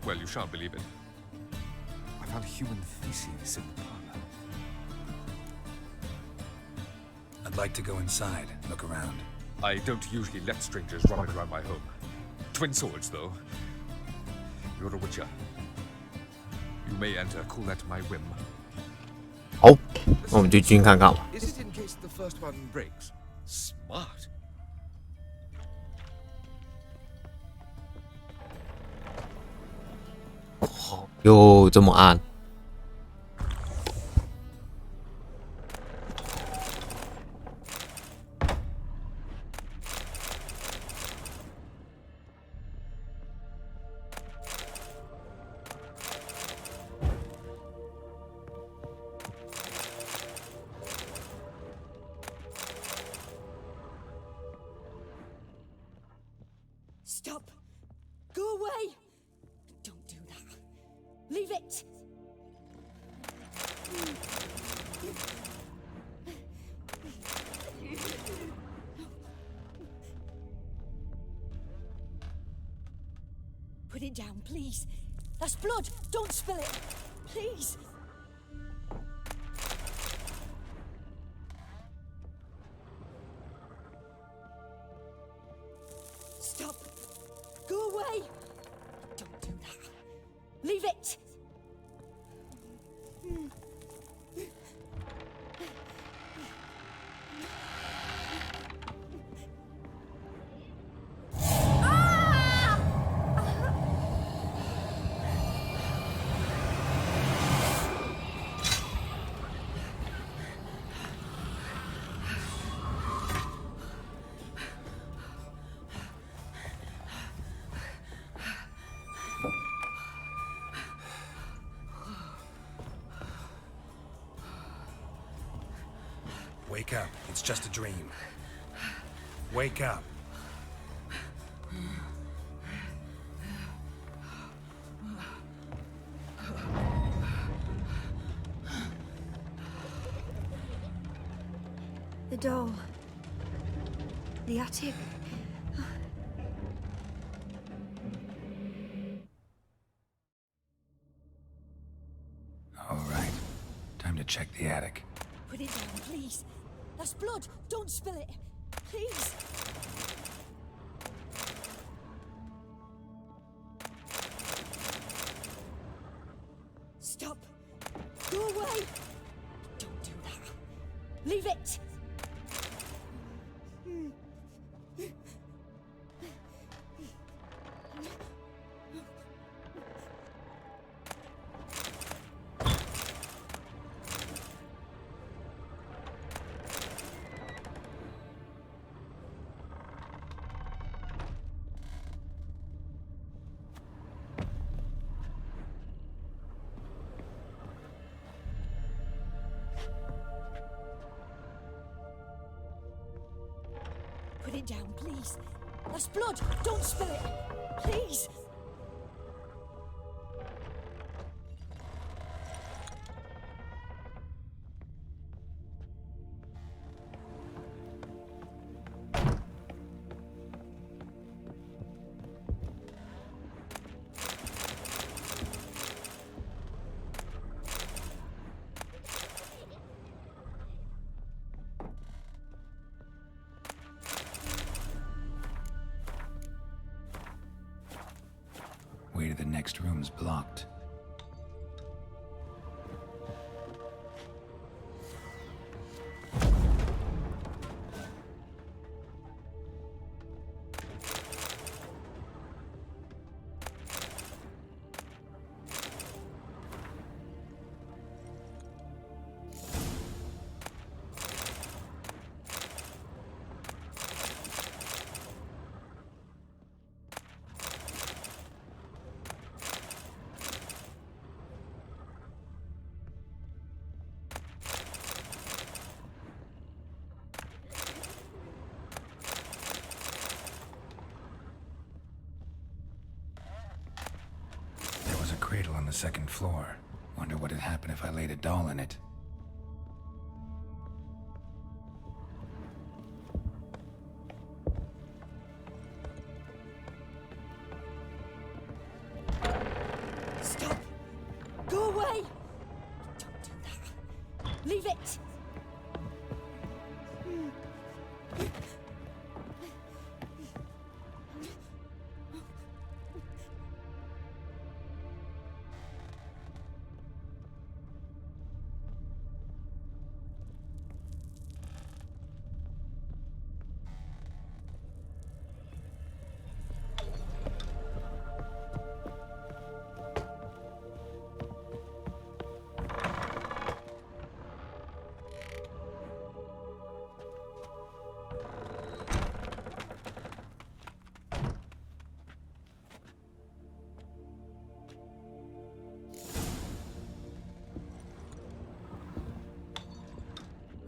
Well, you shan't believe it. I found human feces in the parlor. I'd like to go inside, look around. I don't usually let strangers rummage around my home. Twin swords, though. You're a witcher. You may enter, call that my whim. 好，那我们就进去看看吧。 Is it in case the first one breaks? Smart. 又这么暗。 Stop! Go away! Don't do that. Leave it! Put it down, please. That's blood! Don't spill it! Please! Stop! Go away! Don't do that. Leave it! Wake up. It's just a dream. Wake up. The doll. The attic. All right. Time to check the attic. Put it down, please. That's blood. Don't spill it. Please. Stop. Go away. Don't do that. Leave it. Put it down, please. That's blood. Don't spill it. Please. Way to the next room's blocked. second floor. Wonder what would happen if I laid a doll in it. Stop! Go away! Don't do that. Leave it!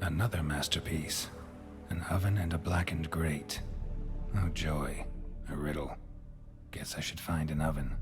Another masterpiece. An oven and a blackened grate. Oh joy. A riddle. Guess I should find an oven.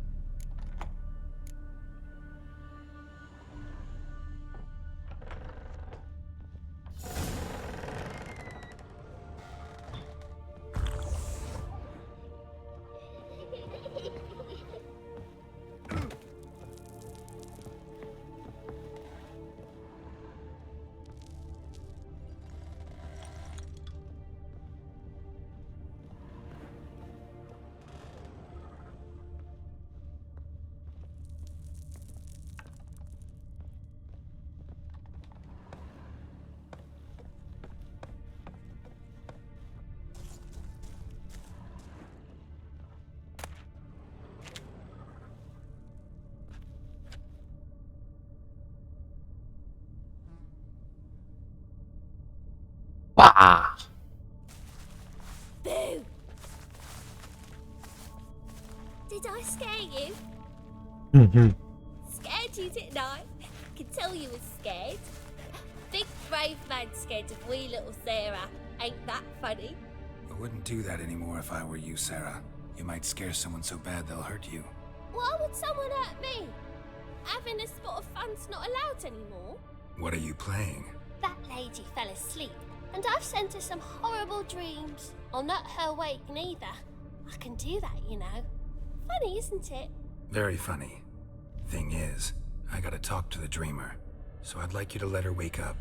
Wow. Boo! Did I scare you? Scared you, didn't I? Can tell you was scared. Big brave man scared of wee little Sarah. Ain't that funny? I wouldn't do that anymore if I were you, Sarah. You might scare someone so bad they'll hurt you. Why would someone hurt me? Having a spot of fun's not allowed anymore. What are you playing? That lady fell asleep, and I've sent her some horrible dreams. I'll not her wake neither. I can do that, you know. Funny, isn't it? Very funny. Thing is, I gotta talk to the dreamer, so I'd like you to let her wake up.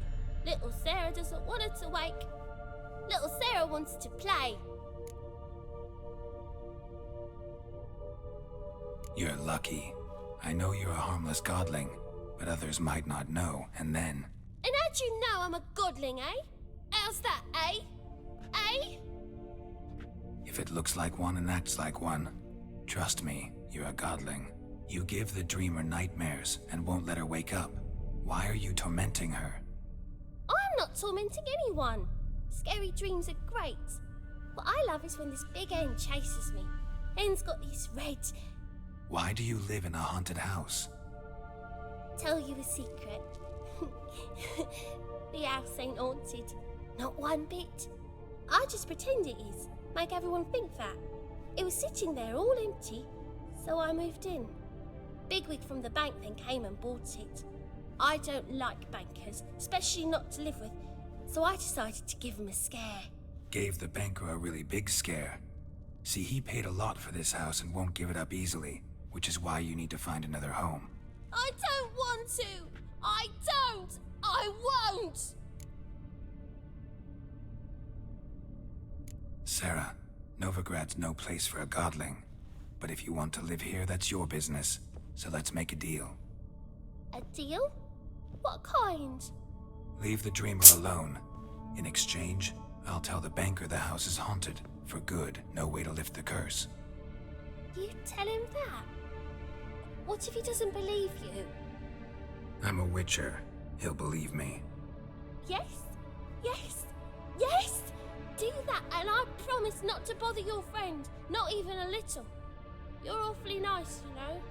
Little Sarah doesn't want her to wake. Little Sarah wants to play. You're lucky. I know you're a harmless godling, but others might not know, and then... And how'd you know I'm a godling, eh? How's that, eh? Eh? If it looks like one and acts like one, trust me, you're a godling. You give the dreamer nightmares and won't let her wake up. Why are you tormenting her? I'm not tormenting anyone. Scary dreams are great. What I love is when this big hen chases me. Hen's got these red... Why do you live in a haunted house? Tell you a secret. The house ain't haunted. Not one bit. I just pretend it is. Make everyone think that. It was sitting there all empty, so I moved in. Bigwig from the bank then came and bought it. I don't like bankers, especially not to live with, so I decided to give him a scare. Gave the banker a really big scare. See, he paid a lot for this house and won't give it up easily, which is why you need to find another home. I don't want to! I don't! I won't! Sarah, Novigrad's no place for a godling. But if you want to live here, that's your business. So let's make a deal. A deal? What kind? Leave the dreamer alone. In exchange, I'll tell the banker the house is haunted. For good, no way to lift the curse. You tell him that? What if he doesn't believe you? I'm a witcher. He'll believe me. Yes? Yes? Yes! Do that and I promise not to bother your friend. Not even a little. You're awfully nice, you know.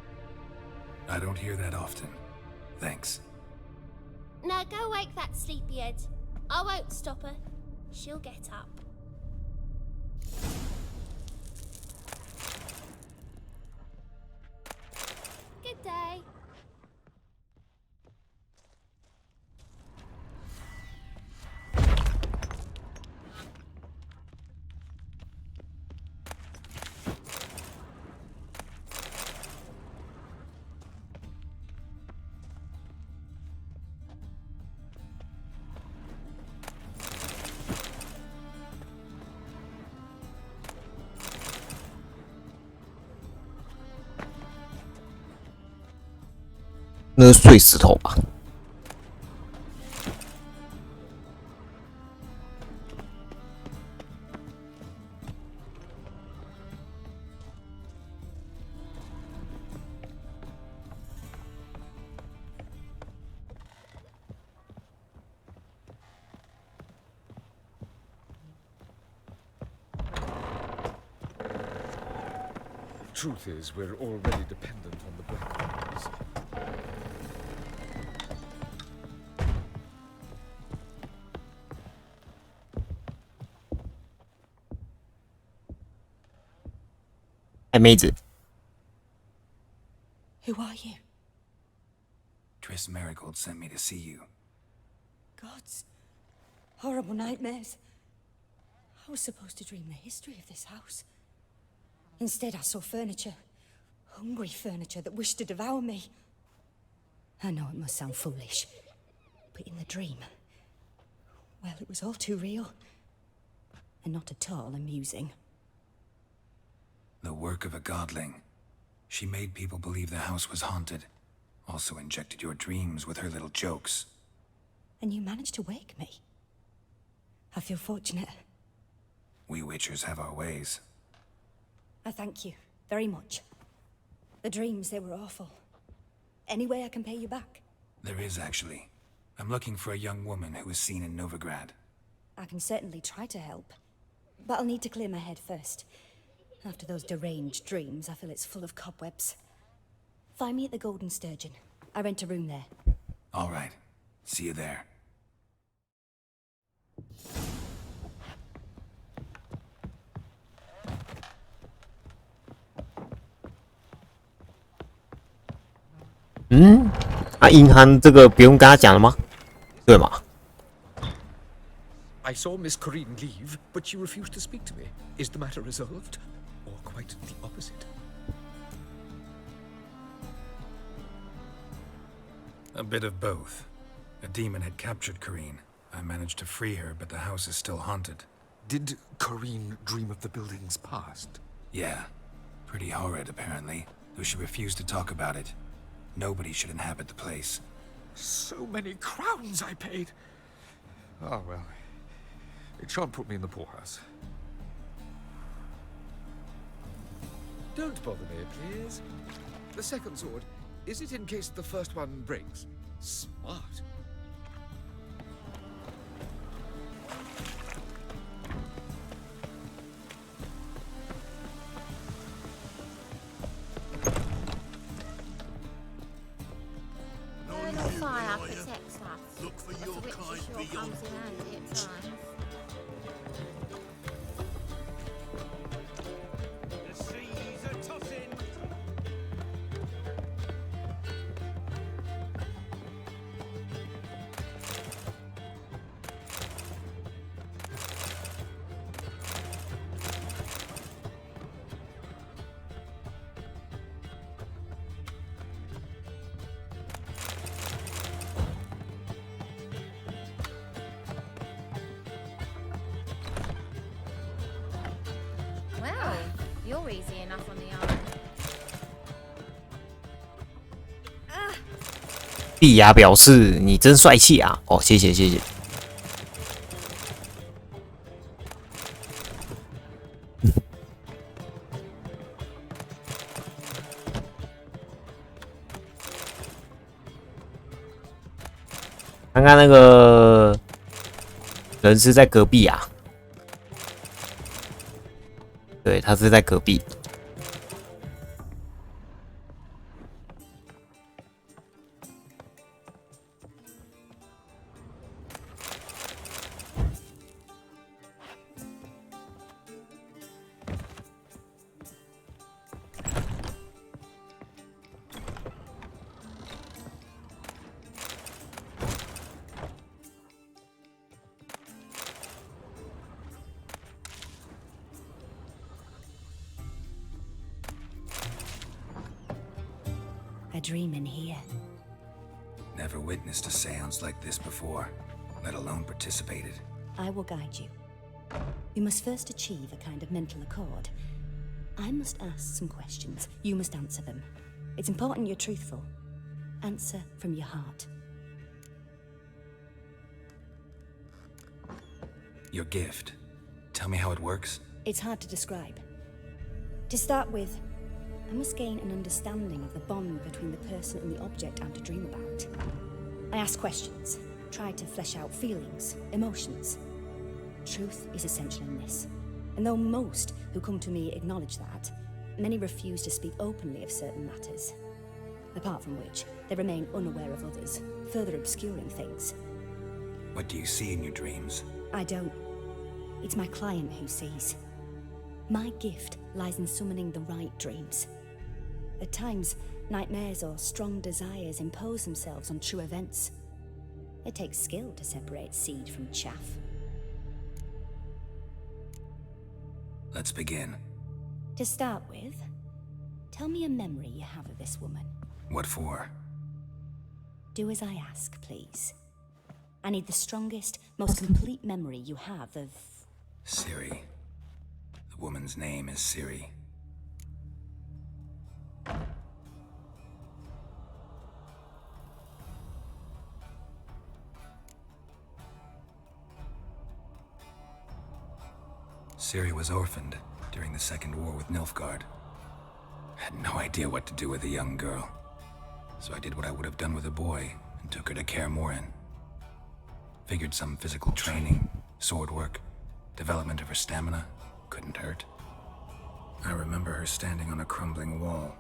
I don't hear that often. Thanks. Now go wake that sleepyhead. I won't stop her. She'll get up. Good day. 那是碎石头吧？Truth is, we're already dependent on the Black Ones. Hey, 妹子。 Who are you? Triss Marigold sent me to see you. Gods. Horrible nightmares. I was supposed to dream the history of this house. Instead, I saw furniture. Hungry furniture that wished to devour me. I know it must sound foolish, but in the dream, well, it was all too real. And not at all amusing. The work of a godling. She made people believe the house was haunted. Also injected your dreams with her little jokes. And you managed to wake me. I feel fortunate. We Witchers have our ways. I thank you very much. The dreams, they were awful. Any way I can pay you back? There is, actually. I'm looking for a young woman who was seen in Novigrad. I can certainly try to help. But I'll need to clear my head first. After those deranged dreams, I feel it's full of cobwebs. Find me at the Golden Sturgeon. I rent a room there. All right. See you there.银行这个不用跟他讲了吗？对吗？ I saw Miss Corinne leave, but she refused to speak to me. Is the matter resolved? Or quite the opposite? A bit of both. A demon had captured Corinne. I managed to free her, but the house is still haunted. Did Corinne dream of the building's past? Yeah. Pretty horrid, apparently, though she refused to talk about it. Nobody should inhabit the place. So many crowns I paid! Ah, well. It shan't put me in the poorhouse. Don't bother me, please. The second sword, is it in case the first one breaks? Smart. The fire protects us. Look for your kind beyond. The seas are tossing. Well, you're easy enough on the eye. 碧雅表示你真帅气啊！哦，谢谢谢谢。看看那个人是在隔壁啊。对，他是在隔壁。I dream in here. Never witnessed a seance like this before, let alone participated. I will guide you. You must first achieve a kind of mental accord. I must ask some questions. You must answer them. It's important you're truthful. Answer from your heart. Your gift. Tell me how it works. It's hard to describe. To start with, I must gain an understanding of the bond between the person and the object I'm to dream about. I ask questions, try to flesh out feelings, emotions. Truth is essential in this. And though most who come to me acknowledge that, many refuse to speak openly of certain matters. Apart from which, they remain unaware of others, further obscuring things. What do you see in your dreams? I don't. It's my client who sees. My gift lies in summoning the right dreams. At times, nightmares or strong desires impose themselves on true events. It takes skill to separate seed from chaff. Let's begin. To start with, tell me a memory you have of this woman. What for? Do as I ask, please. I need the strongest, most complete memory you have of... Ciri. The woman's name is Ciri. Ciri was orphaned during the Second War with Nilfgaard. Had no idea what to do with a young girl. So I did what I would have done with a boy and took her to Kaer Morhen. Figured some physical training, sword work, development of her stamina couldn't hurt. I remember her standing on a crumbling wall.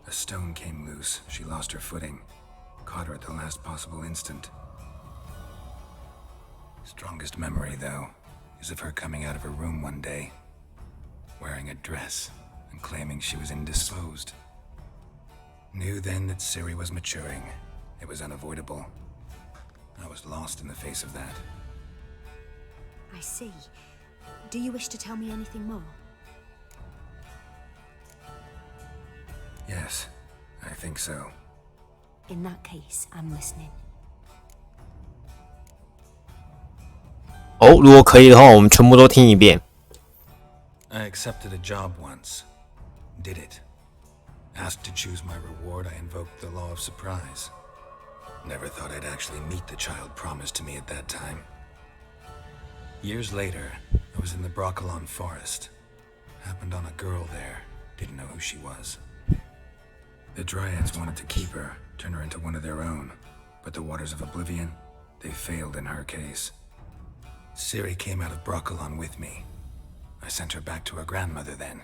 A stone came loose, she lost her footing. Caught her at the last possible instant. Strongest memory, though, is of her coming out of her room one day, wearing a dress and claiming she was indisposed. Knew then that Ciri was maturing. It was unavoidable. I was lost in the face of that. I see. Do you wish to tell me anything more? Yes, I think so. In that case, I'm listening. 哦，如果可以的话，我们全部都听一遍。I accepted a job once. Did it. Asked to choose my reward, I invoked the law of surprise. Never thought I'd actually meet the child promised to me at that time. Years later, I was in the Broccolon forest. Happened on a girl there. Didn't know who she was. The Dryads wanted to keep her, turn her into one of their own. But the Waters of Oblivion, they failed in her case. Ciri came out of Broccolon with me. I sent her back to her grandmother then.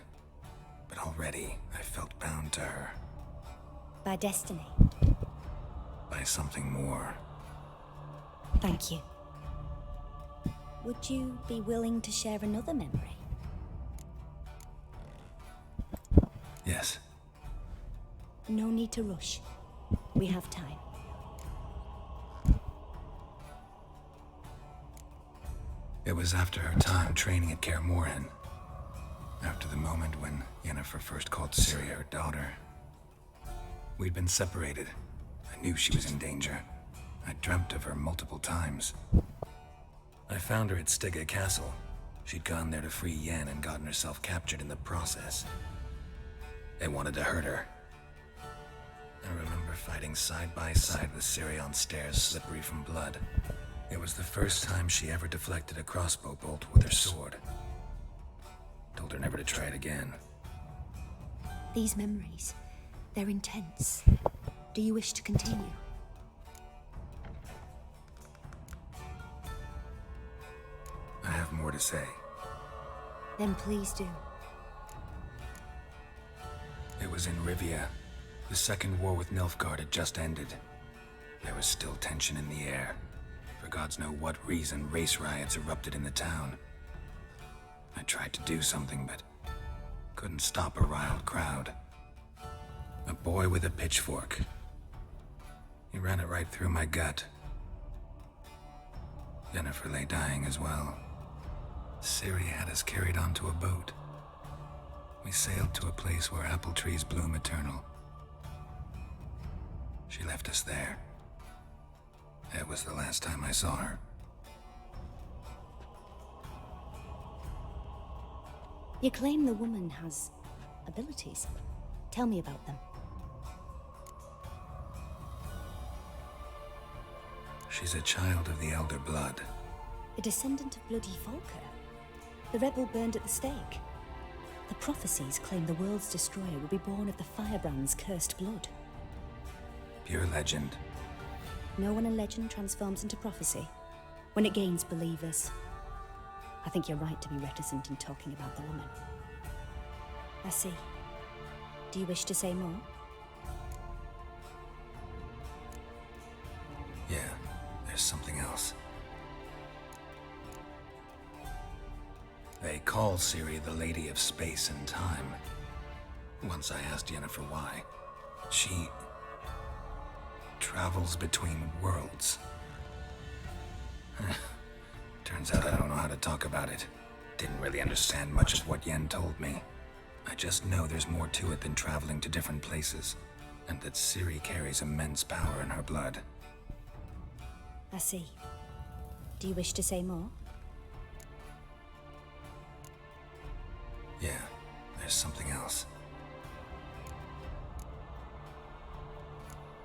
But already, I felt bound to her. By destiny. By something more. Thank you. Would you be willing to share another memory? Yes. No need to rush. We have time. It was after her time training at Kaer Morhen. After the moment when Yennefer first called Ciri her daughter. We'd been separated. I knew she was in danger. I dreamt of her multiple times. I found her at Stygga Castle. She'd gone there to free Yen and gotten herself captured in the process. They wanted to hurt her. I remember fighting side by side with Ciri on stairs slippery from blood. It was the first time she ever deflected a crossbow bolt with her sword. Told her never to try it again. These memories, they're intense. Do you wish to continue? I have more to say. Then please do. It was in Rivia. The Second War with Nilfgaard had just ended. There was still tension in the air. For gods know what reason, race riots erupted in the town. I tried to do something, but couldn't stop a riled crowd. A boy with a pitchfork. He ran it right through my gut. Yennefer lay dying as well. Ciri had us carried onto a boat. We sailed to a place where apple trees bloom eternal. She left us there. That was the last time I saw her. You claim the woman has abilities. Tell me about them. She's a child of the Elder Blood. A descendant of bloody Volker. The rebel burned at the stake. The prophecies claim the world's destroyer will be born of the Firebrand's cursed blood. Pure legend. Know when a legend transforms into prophecy? When it gains believers. I think you're right to be reticent in talking about the woman. I see. Do you wish to say more? Yeah, there's something else. They call Ciri the Lady of Space and Time. Once I asked Yennefer why. She travels between worlds. Turns out I don't know how to talk about it. Didn't really understand much of what Yen told me. I just know there's more to it than traveling to different places, and that Ciri carries immense power in her blood. I see. Do you wish to say more? Yeah, there's something else.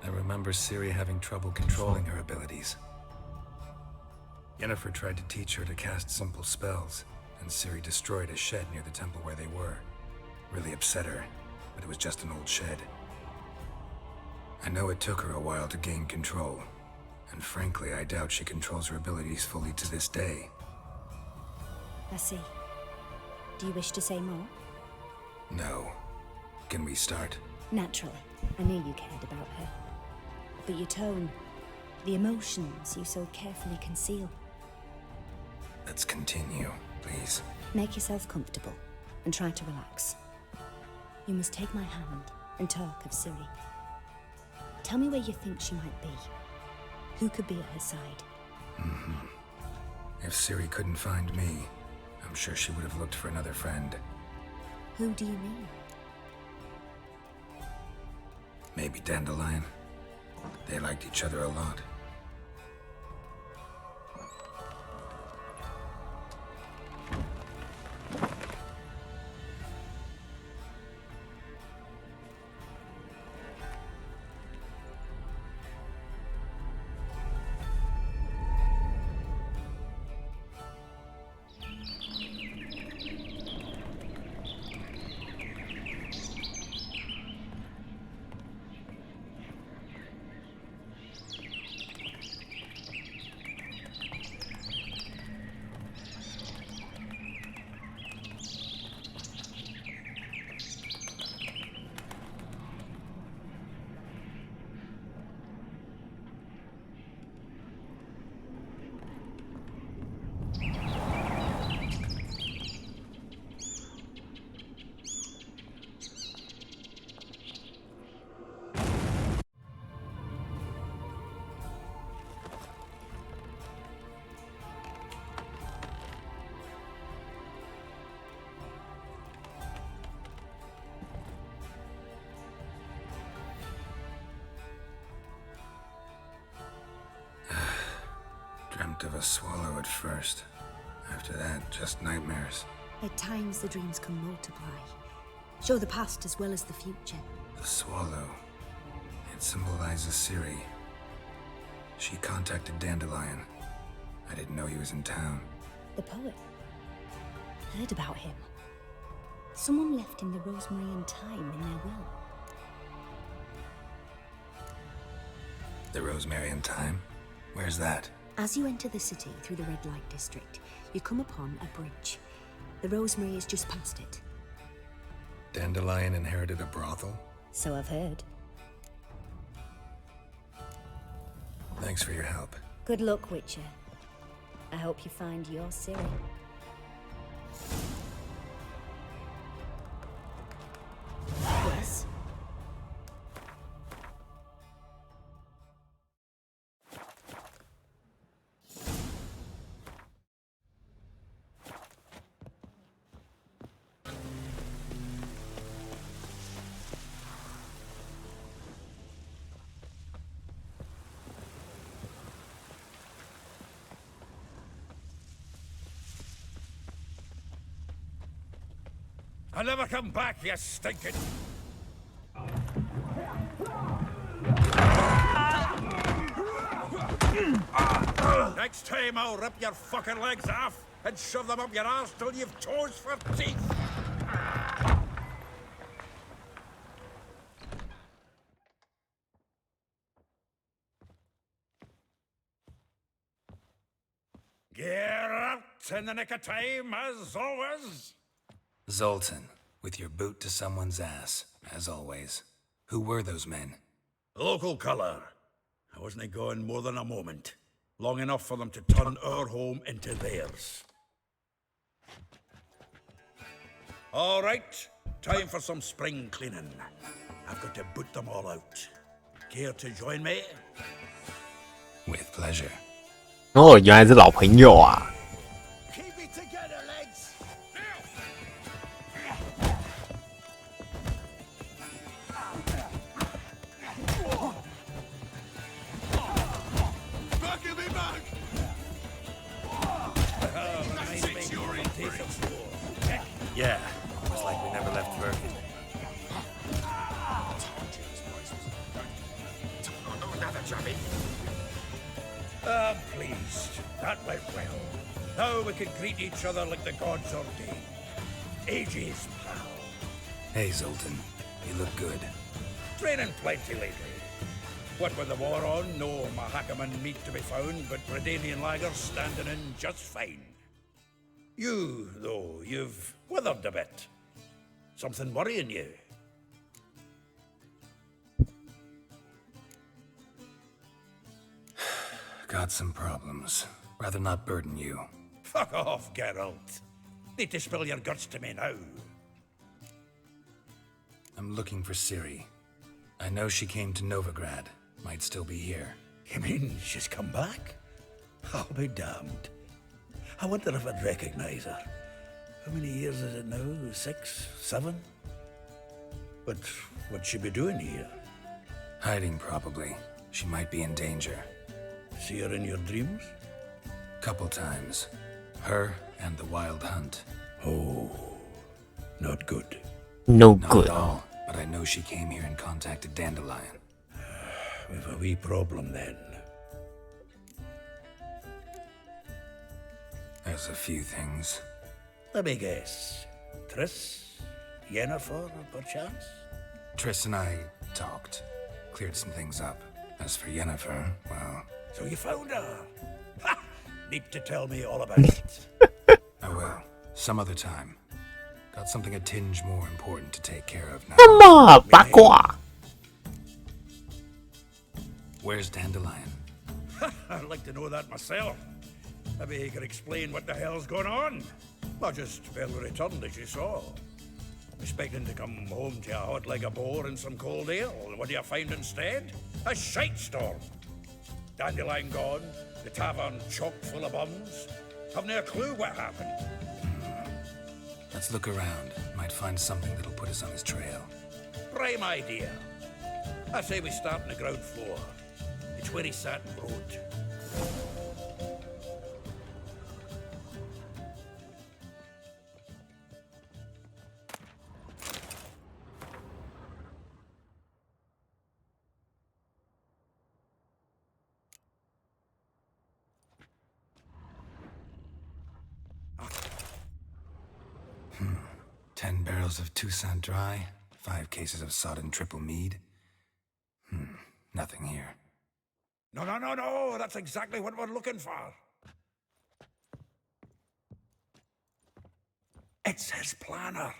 I remember Ciri having trouble controlling her abilities. Yennefer tried to teach her to cast simple spells, and Ciri destroyed a shed near the temple where they were. Really upset her, but it was just an old shed. I know it took her a while to gain control, and frankly, I doubt she controls her abilities fully to this day. I see. Do you wish to say more? No. Can we start? Naturally. I knew you cared about her. But your tone, the emotions you so carefully conceal. Let's continue, please. Make yourself comfortable and try to relax. You must take my hand and talk of Ciri. Tell me where you think she might be. Who could be at her side? If Ciri couldn't find me, I'm sure she would have looked for another friend. Who do you mean? Maybe Dandelion. They liked each other a lot. Dreamt of a swallow at first. After that, just nightmares. At times the dreams can multiply. Show the past as well as the future. The swallow. It symbolizes Ciri. She contacted Dandelion. I didn't know he was in town. The poet. Heard about him. Someone left him the rosemary and thyme in their will. The rosemary and thyme? Where's that? As you enter the city through the red light district, you come upon a bridge. The rosemary is just past it. Dandelion inherited a brothel? So I've heard. Thanks for your help. Good luck, Witcher. I hope you find your Ciri. Yes? I'll never come back, you stinking... Next time I'll rip your fucking legs off and shove them up your arse till you've toes for teeth. Get out in the nick of time, as always. Zoltan, with your boot to someone's ass, as always. Who were those men? Local colour. I wasn't gone more than a moment. Long enough for them to turn our home into theirs. All right, time for some spring cleaning. I've got to boot them all out. Care to join me? With pleasure. 哦，原来是老朋友啊！ Keep it together, lads. Back me back! Yeah, looks like we never left Birkin. Another jobbing. I'm pleased. That went well. Now we can greet each other like the gods ordained. Ages, pal. Hey, Zoltan. You look good. Training plenty lately. What with the war on, no Mahakaman meat to be found, but Bredanian lagers standing in just fine. You, though, you've withered a bit. Something worrying you? Got some problems. Rather not burden you. Fuck off, Geralt. Need to spill your guts to me now. I'm looking for Ciri. I know she came to Novigrad. Might still be here. You mean she's come back? I'll be damned. I wonder if I'd recognize her. How many years is it now? 6, 7? But what'd she be doing here? Hiding, probably. She might be in danger. See her in your dreams? Couple times. Her and the Wild Hunt. Oh, not good. No Not good. at all, but I know she came here and contacted Dandelion. We've a wee problem then. There's a few things. Let me guess. Triss? Yennefer, perchance? Triss and I talked. Cleared some things up. As for Yennefer, well... So you found her? Ha! Need to tell me all about it. I will. Some other time. Got something a tinge more important to take care of now. 那么八卦。 Where's Dandelion? I'd like to know that myself. Maybe he could explain what the hell's going on. I just barely returned, as you saw. Expecting to come home to a hot leg of boar and some cold ale. What do you find instead? A shite storm. Dandelion gone, the tavern chock full of bums. Haven't a clue what happened. Let's look around. Might find something that'll put us on his trail. Prime idea. I say we start on the ground floor. It's where he sat and wrote. Hmm. 10 barrels of Toussaint Dry, 5 cases of sodden triple mead. Nothing here. No. That's exactly what we're looking for. It's his planner.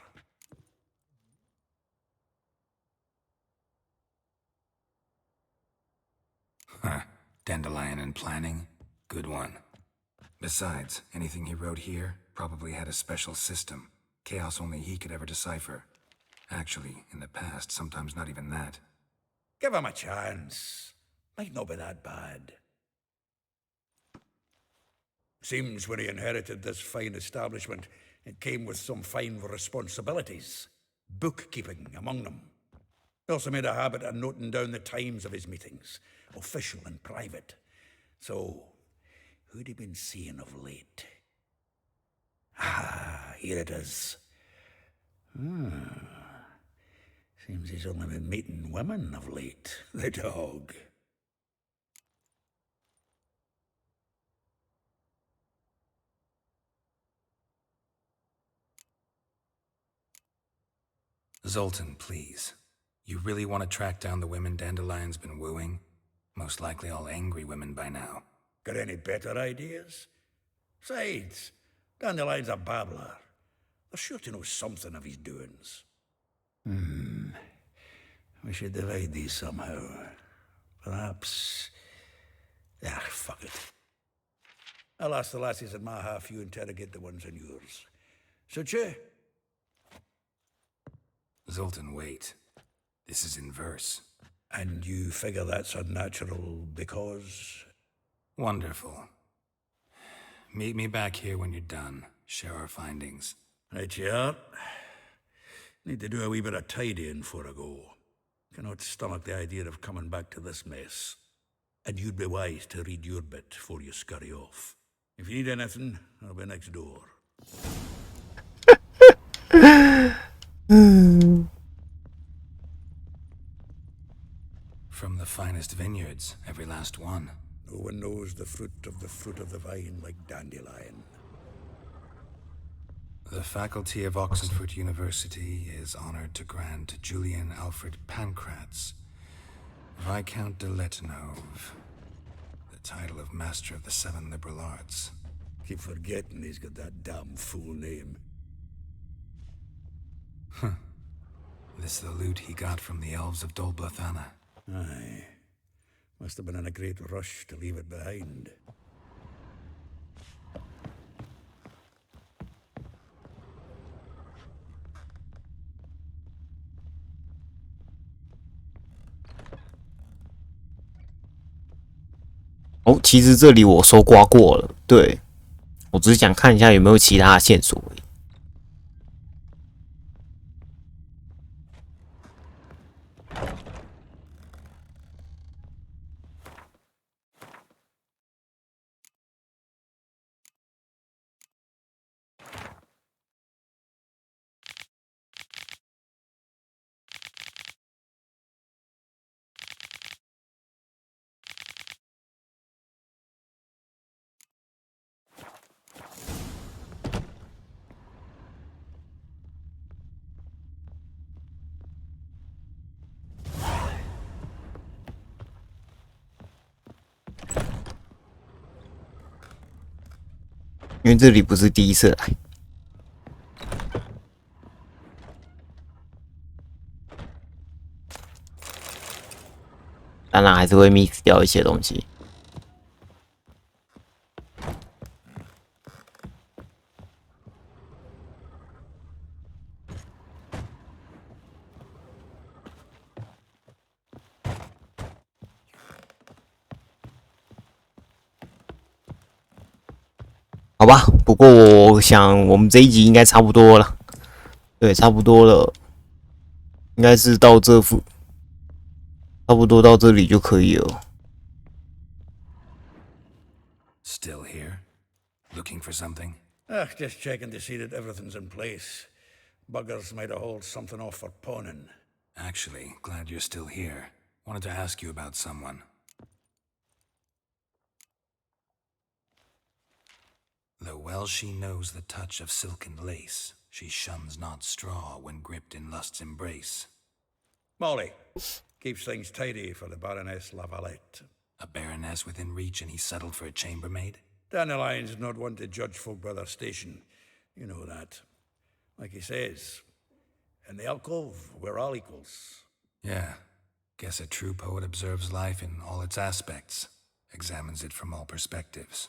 Huh. Dandelion and planning? Good one. Besides, anything he wrote here probably had a special system. Chaos only he could ever decipher. Actually, in the past, sometimes not even that. Give him a chance. Might not be that bad. Seems when he inherited this fine establishment, it came with some fine responsibilities. Bookkeeping among them. He also made a habit of noting down the times of his meetings, official and private. So, who'd he been seeing of late? Ah, here it is. Seems he's only been meeting women of late, the dog. Zoltan, please. You really want to track down the women Dandelion's been wooing? Most likely all angry women by now. Got any better ideas? Besides, Dandelion's a babbler. They're sure to know something of his doings. We should divide these somehow. Perhaps... fuck it. I'll ask the lassies in my half, you interrogate the ones in yours. Suit you? Zoltan, wait. This is in verse. And you figure that's unnatural because... Wonderful. Meet me back here when you're done. Share our findings. Right you are. Need to do a wee bit of tidying before I go. Cannot stomach the idea of coming back to this mess. And you'd be wise to read your bit before you scurry off. If you need anything, I'll be next door. From the finest vineyards, every last one. No one knows the fruit of the vine like Dandelion. The faculty of Oxenford University is honored to grant Julian Alfred Pancratz, Viscount de Letenove, the title of Master of the Seven Liberal Arts. Keep forgetting he's got that damn fool name. This the loot he got from the elves of Dol Blathanna. Aye. Must have been in a great rush to leave it behind.哦，其实这里我搜刮过了，对，我只是想看一下有没有其他的线索而已。因为这里不是第一次来，当然还是会 miss 掉一些东西。好吧，不过我想我们这一集应该差不多了，对，差不多了，应该是到这差不多到这里就可以了。Still here? Looking for something? Just checking to see that everything's in place. Buggers might have hauled something off for pawning. Actually, glad you're still here. Wanted to ask you about someone. Though well she knows the touch of silken lace, she shuns not straw when gripped in lust's embrace. Molly keeps things tidy for the Baroness Lavalette. A baroness within reach and he's settled for a chambermaid? Dandelion's not one to judge folk by their station. You know that. Like he says, in the alcove, we're all equals. Yeah. Guess a true poet observes life in all its aspects, examines it from all perspectives.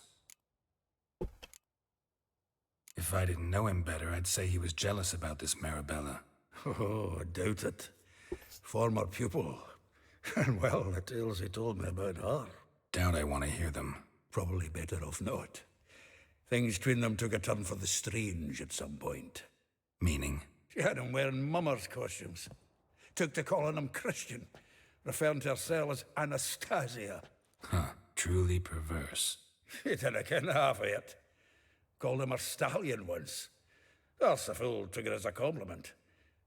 If I didn't know him better, I'd say he was jealous about this Marabella. Oh, I doubt it. Former pupil. And well, the tales he told me about her. Doubt I want to hear them. Probably better off not. Things between them took a turn for the strange at some point. Meaning? She had him wearing mummers' costumes. Took to calling him Christian, referring to herself as Anastasia. Huh, truly perverse. He didn't ken half of it. Called him a stallion once. That's the fool took it as a compliment.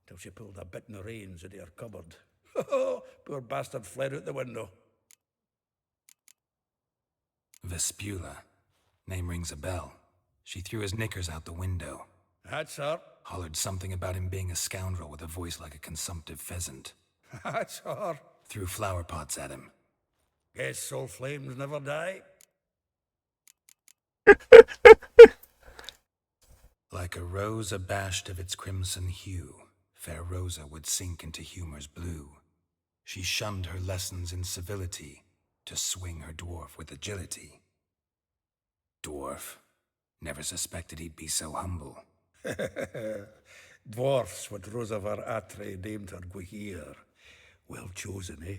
Till she pulled a bit in the reins into her cupboard. Poor bastard fled out the window. Vespula. Name rings a bell. She threw his knickers out the window. That's her. Hollered something about him being a scoundrel with a voice like a consumptive pheasant. That's her. Threw flower pots at him. Guess soul flames never die. Like a rose abashed of its crimson hue, fair Rosa would sink into humor's blue. She shunned her lessons in civility to swing her dwarf with agility. Dwarf. Never suspected he'd be so humble. Dwarfs what Rosa var Atre named her Guihir. Well chosen, eh?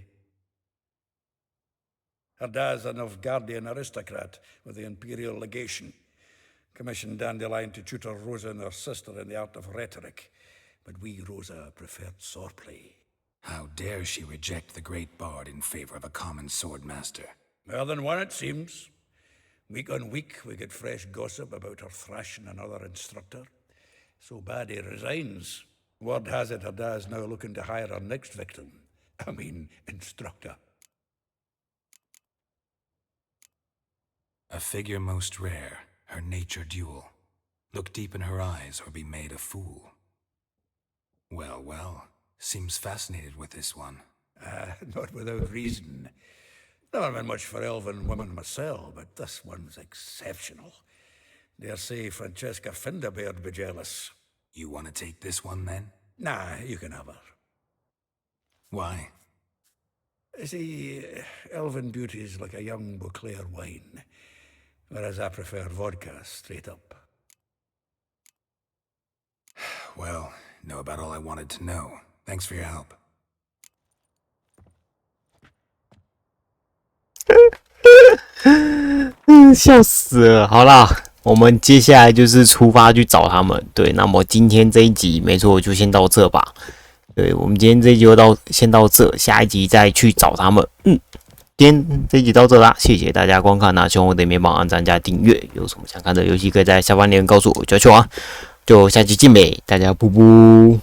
Her dad's a Novgardian aristocrat with the Imperial Legation. Commissioned Dandelion to tutor Rosa and her sister in the art of rhetoric. But we, Rosa, preferred swordplay. How dare she reject the great bard in favor of a common swordmaster? More than one, it seems. Week on week, we get fresh gossip about her thrashing another instructor. So bad he resigns. Word has it her dad's now looking to hire her next victim. I mean, instructor. A figure most rare, her nature dual. Look deep in her eyes or be made a fool. Well, well, seems fascinated with this one. Not without reason. Never been much for elven women myself, but this one's exceptional. Dare say Francesca Finderbeard be jealous. You want to take this one then? Nah, you can have her. Why? See, elven beauty's like a young Beauclair wine, whereas I prefer vodka straight up. Well, know about all I wanted to know. Thanks for your help. 笑死了。好啦，我们接下来就是出发去找他们。对，那么今天这一集没错，就先到这吧。对，我们今天这一集就先到这，下一集再去找他们。今天这一集到这啦，谢谢大家观看啊！希望我的面帮按赞加订阅，有什么想看的游戏可以在下方留言告诉我，就下期见呗，大家啵啵。